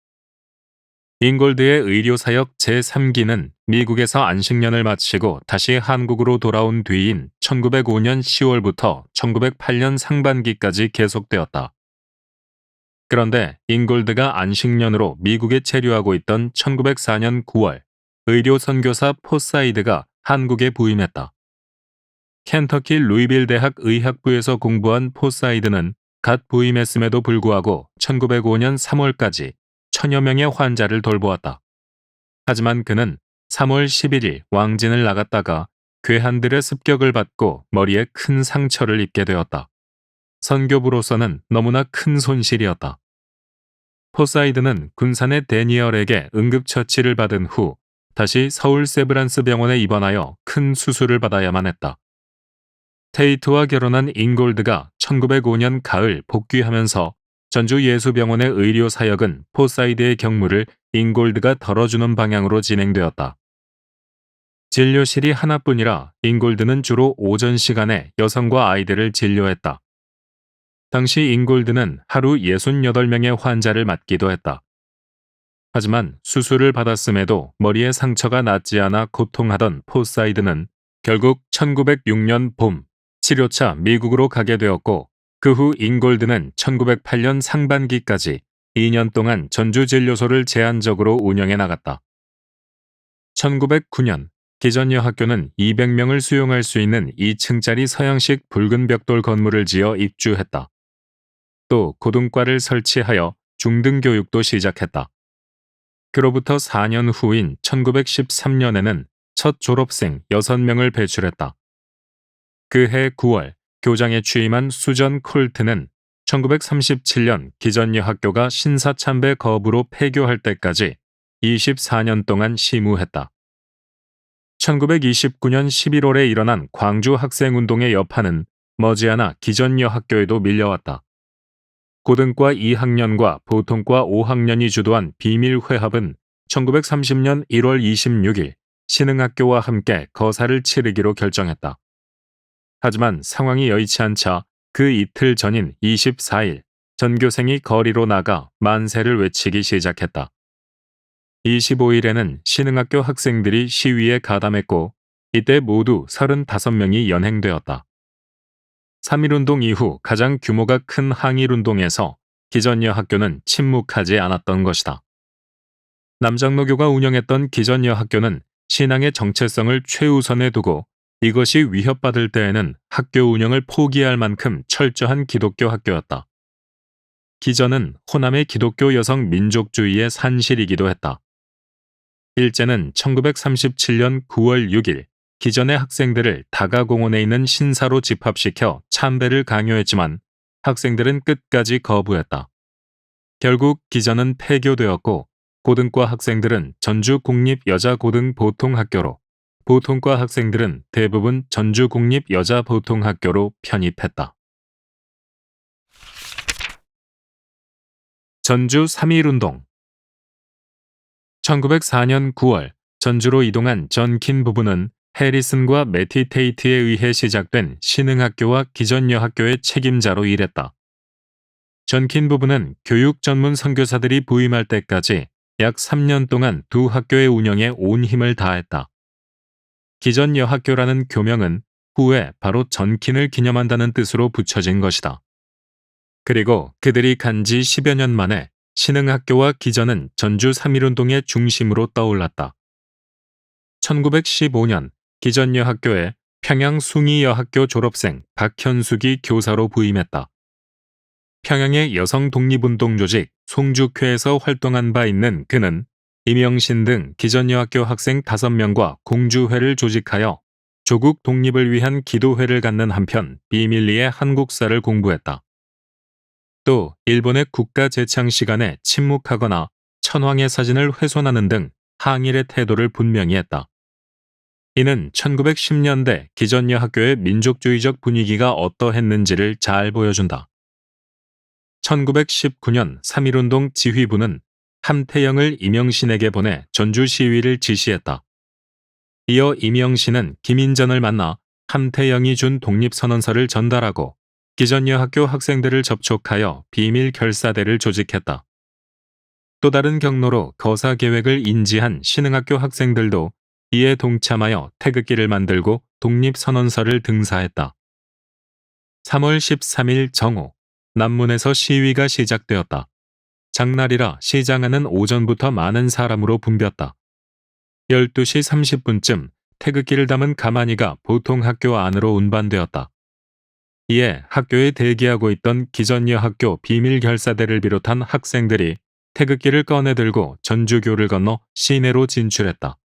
잉골드의 의료사역 제3기는 미국에서 안식년을 마치고 다시 한국으로 돌아온 뒤인 1905년 10월부터 1908년 상반기까지 계속되었다. 그런데 잉골드가 안식년으로 미국에 체류하고 있던 1904년 9월 의료 선교사 포사이드가 한국에 부임했다. 켄터키 루이빌 대학 의학부에서 공부한 포사이드는 갓 부임했음에도 불구하고 1905년 3월까지 1000여 명의 환자를 돌보았다. 하지만 그는 3월 11일 왕진을 나갔다가 괴한들의 습격을 받고 머리에 큰 상처를 입게 되었다. 선교부로서는 너무나 큰 손실이었다. 포사이드는 군산의 데니얼에게 응급처치를 받은 후 다시 서울 세브란스 병원에 입원하여 큰 수술을 받아야만 했다. 테이트와 결혼한 잉골드가 1905년 가을 복귀하면서 전주 예수병원의 의료 사역은 포사이드의 경무를 잉골드가 덜어주는 방향으로 진행되었다. 진료실이 하나뿐이라 잉골드는 주로 오전 시간에 여성과 아이들을 진료했다. 당시 잉골드는 하루 68명의 환자를 맡기도 했다. 하지만 수술을 받았음에도 머리에 상처가 낫지 않아 고통하던 포사이드는 결국 1906년 봄 치료차 미국으로 가게 되었고 그 후 잉골드는 1908년 상반기까지 2년 동안 전주진료소를 제한적으로 운영해 나갔다. 1909년 기전여학교는 200명을 수용할 수 있는 2층짜리 서양식 붉은 벽돌 건물을 지어 입주했다. 또 고등과를 설치하여 중등교육도 시작했다. 그로부터 4년 후인 1913년에는 첫 졸업생 6명을 배출했다. 그해 9월 교장에 취임한 수전 콜트는 1937년 기전여학교가 신사참배 거부로 폐교할 때까지 24년 동안 심우했다. 1929년 11월에 일어난 광주 학생운동의 여파는 머지않아 기전여학교에도 밀려왔다. 고등과 2학년과 보통과 5학년이 주도한 비밀회합은 1930년 1월 26일 신흥학교와 함께 거사를 치르기로 결정했다. 하지만 상황이 여의치 않자 그 이틀 전인 24일 전교생이 거리로 나가 만세를 외치기 시작했다. 25일에는 신흥학교 학생들이 시위에 가담했고 이때 모두 35명이 연행되었다. 3.1운동 이후 가장 규모가 큰 항일운동에서 기전여학교는 침묵하지 않았던 것이다. 남장로교가 운영했던 기전여학교는 신앙의 정체성을 최우선에 두고 이것이 위협받을 때에는 학교 운영을 포기할 만큼 철저한 기독교 학교였다. 기전은 호남의 기독교 여성 민족주의의 산실이기도 했다. 일제는 1937년 9월 6일 기전의 학생들을 다가공원에 있는 신사로 집합시켜 참배를 강요했지만 학생들은 끝까지 거부했다. 결국 기전은 폐교되었고 고등과 학생들은 전주국립여자고등보통학교로, 보통과 학생들은 대부분 전주국립여자보통학교로 편입했다. 전주 3.1운동 1904년 9월 전주로 이동한 전킨 부부는 해리슨과 매티 테이트에 의해 시작된 신흥학교와 기전여학교의 책임자로 일했다. 전킨 부부는 교육 전문 선교사들이 부임할 때까지 약 3년 동안 두 학교의 운영에 온 힘을 다했다. 기전여학교라는 교명은 후에 바로 전킨을 기념한다는 뜻으로 붙여진 것이다. 그리고 그들이 간지 10여 년 만에 신흥학교와 기전은 전주 3.1운동의 중심으로 떠올랐다. 1915년 기전여학교에 평양 숭이여학교 졸업생 박현숙이 교사로 부임했다. 평양의 여성 독립운동 조직 송죽회에서 활동한 바 있는 그는 임영신 등 기전여학교 학생 5명과 공주회를 조직하여 조국 독립을 위한 기도회를 갖는 한편 비밀리에 한국사를 공부했다. 또 일본의 국가 재창 시간에 침묵하거나 천황의 사진을 훼손하는 등 항일의 태도를 분명히 했다. 이는 1910년대 기전여학교의 민족주의적 분위기가 어떠했는지를 잘 보여준다. 1919년 3.1운동 지휘부는 함태영을 임영신에게 보내 전주 시위를 지시했다. 이어 임영신은 김인전을 만나 함태영이 준 독립선언서를 전달하고 기전여학교 학생들을 접촉하여 비밀 결사대를 조직했다. 또 다른 경로로 거사 계획을 인지한 신흥학교 학생들도 이에 동참하여 태극기를 만들고 독립선언서를 등사했다. 3월 13일 정오, 남문에서 시위가 시작되었다. 장날이라 시장 안은 오전부터 많은 사람으로 붐볐다. 12시 30분쯤 태극기를 담은 가마니가 보통학교 안으로 운반되었다. 이에 학교에 대기하고 있던 기전여학교 비밀결사대를 비롯한 학생들이 태극기를 꺼내 들고 전주교를 건너 시내로 진출했다.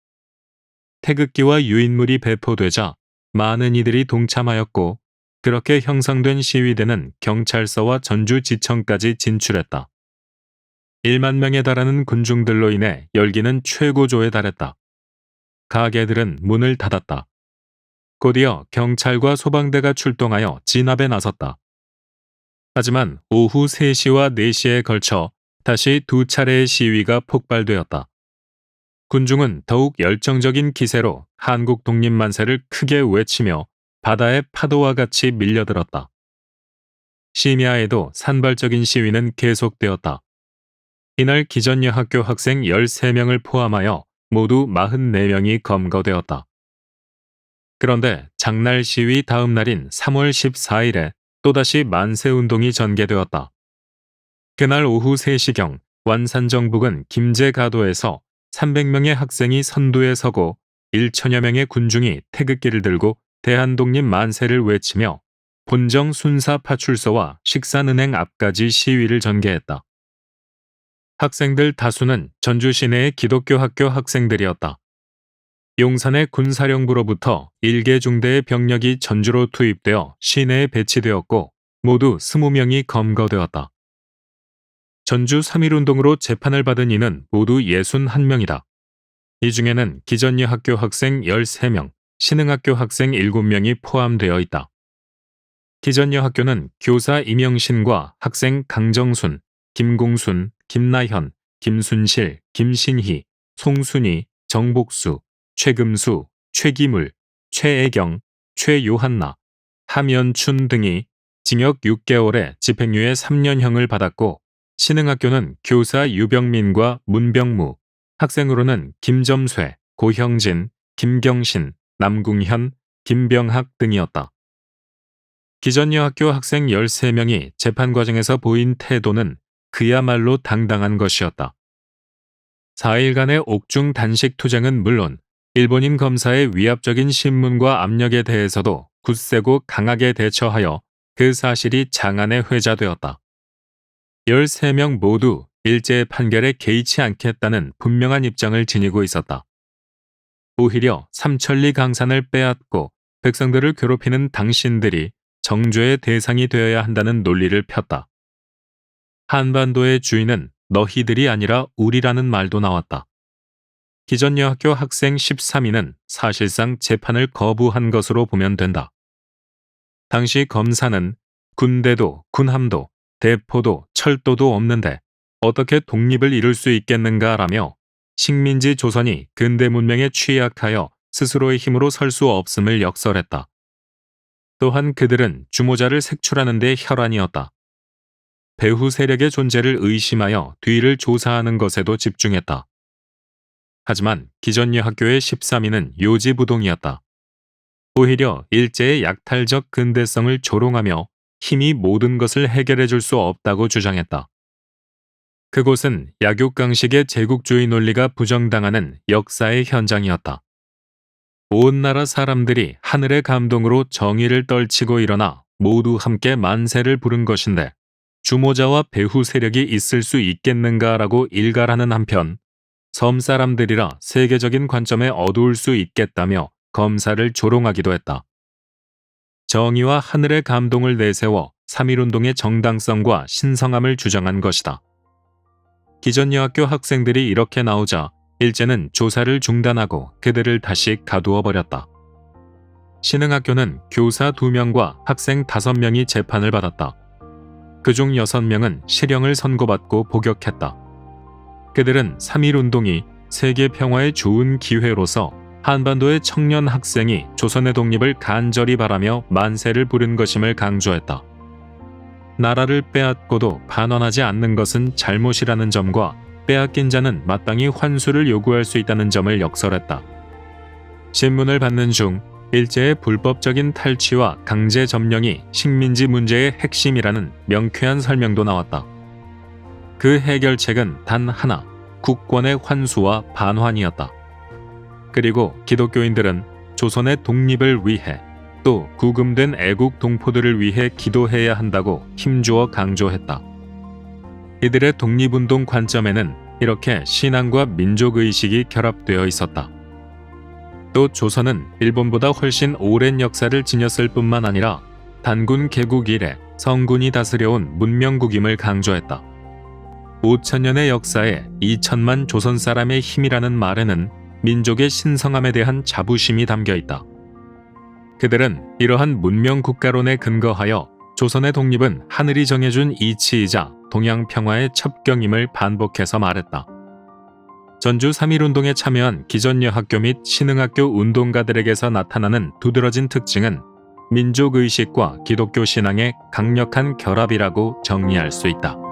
태극기와 유인물이 배포되자 많은 이들이 동참하였고 그렇게 형성된 시위대는 경찰서와 전주지청까지 진출했다. 1만 명에 달하는 군중들로 인해 열기는 최고조에 달했다. 가게들은 문을 닫았다. 곧이어 경찰과 소방대가 출동하여 진압에 나섰다. 하지만 오후 3시와 4시에 걸쳐 다시 두 차례의 시위가 폭발되었다. 군중은 더욱 열정적인 기세로 한국 독립 만세를 크게 외치며 바다의 파도와 같이 밀려들었다. 심야에도 산발적인 시위는 계속되었다. 이날 기전여학교 학생 13명을 포함하여 모두 44명이 검거되었다. 그런데 장날 시위 다음 날인 3월 14일에 또다시 만세운동이 전개되었다. 그날 오후 3시경 완산정북은 김제가도에서 300명의 학생이 선두에 서고 1천여 명의 군중이 태극기를 들고 대한독립 만세를 외치며 본정 순사파출소와 식산은행 앞까지 시위를 전개했다. 학생들 다수는 전주 시내의 기독교 학교 학생들이었다. 용산의 군사령부로부터 1개 중대의 병력이 전주로 투입되어 시내에 배치되었고 모두 20명이 검거되었다. 전주 3.1운동으로 재판을 받은 이는 모두 61명이다. 이 중에는 기전여학교 학생 13명, 신흥학교 학생 7명이 포함되어 있다. 기전여학교는 교사 임영신과 학생 강정순, 김공순, 김나현, 김순실, 김신희, 송순희, 정복수, 최금수, 최기물, 최애경, 최요한나, 함연춘 등이 징역 6개월에 집행유예 3년형을 받았고, 신흥학교는 교사 유병민과 문병무, 학생으로는 김점쇠, 고형진, 김경신, 남궁현, 김병학 등이었다. 기전여학교 학생 13명이 재판 과정에서 보인 태도는 그야말로 당당한 것이었다. 4일간의 옥중 단식 투쟁은 물론 일본인 검사의 위압적인 신문과 압력에 대해서도 굳세고 강하게 대처하여 그 사실이 장안에 회자되었다. 13명 모두 일제의 판결에 개의치 않겠다는 분명한 입장을 지니고 있었다. 오히려 삼천리 강산을 빼앗고 백성들을 괴롭히는 당신들이 정죄의 대상이 되어야 한다는 논리를 폈다. 한반도의 주인은 너희들이 아니라 우리라는 말도 나왔다. 기전여학교 학생 13인은 사실상 재판을 거부한 것으로 보면 된다. 당시 검사는 군대도 군함도 대포도 철도도 없는데 어떻게 독립을 이룰 수 있겠는가라며 식민지 조선이 근대 문명에 취약하여 스스로의 힘으로 설 수 없음을 역설했다. 또한 그들은 주모자를 색출하는 데 혈안이었다. 배후 세력의 존재를 의심하여 뒤를 조사하는 것에도 집중했다. 하지만 기전여학교의 13인은 요지부동이었다. 오히려 일제의 약탈적 근대성을 조롱하며 힘이 모든 것을 해결해 줄 수 없다고 주장했다. 그곳은 약육강식의 제국주의 논리가 부정당하는 역사의 현장이었다. 온 나라 사람들이 하늘의 감동으로 정의를 떨치고 일어나 모두 함께 만세를 부른 것인데 주모자와 배후 세력이 있을 수 있겠는가라고 일갈하는 한편 섬 사람들이라 세계적인 관점에 어두울 수 있겠다며 검사를 조롱하기도 했다. 정의와 하늘의 감동을 내세워 3.1운동의 정당성과 신성함을 주장한 것이다. 기전여학교 학생들이 이렇게 나오자 일제는 조사를 중단하고 그들을 다시 가두어 버렸다. 신흥학교는 교사 2명과 학생 5명이 재판을 받았다. 그중 6명은 실형을 선고받고 복역했다. 그들은 3.1운동이 세계 평화의 좋은 기회로서 한반도의 청년 학생이 조선의 독립을 간절히 바라며 만세를 부른 것임을 강조했다. 나라를 빼앗고도 반환하지 않는 것은 잘못이라는 점과 빼앗긴 자는 마땅히 환수를 요구할 수 있다는 점을 역설했다. 신문을 받는 중 일제의 불법적인 탈취와 강제 점령이 식민지 문제의 핵심이라는 명쾌한 설명도 나왔다. 그 해결책은 단 하나, 국권의 환수와 반환이었다. 그리고 기독교인들은 조선의 독립을 위해 또 구금된 애국 동포들을 위해 기도해야 한다고 힘주어 강조했다. 이들의 독립운동 관점에는 이렇게 신앙과 민족의식이 결합되어 있었다. 또 조선은 일본보다 훨씬 오랜 역사를 지녔을 뿐만 아니라 단군 개국 이래 성군이 다스려온 문명국임을 강조했다. 5천년의 역사에 2천만 조선 사람의 힘이라는 말에는 민족의 신성함에 대한 자부심이 담겨 있다. 그들은 이러한 문명국가론에 근거하여 조선의 독립은 하늘이 정해준 이치이자 동양 평화의 첩경임을 반복해서 말했다. 전주 3.1운동에 참여한 기전여학교 및 신흥학교 운동가들에게서 나타나는 두드러진 특징은 민족의식과 기독교 신앙의 강력한 결합이라고 정리할 수 있다.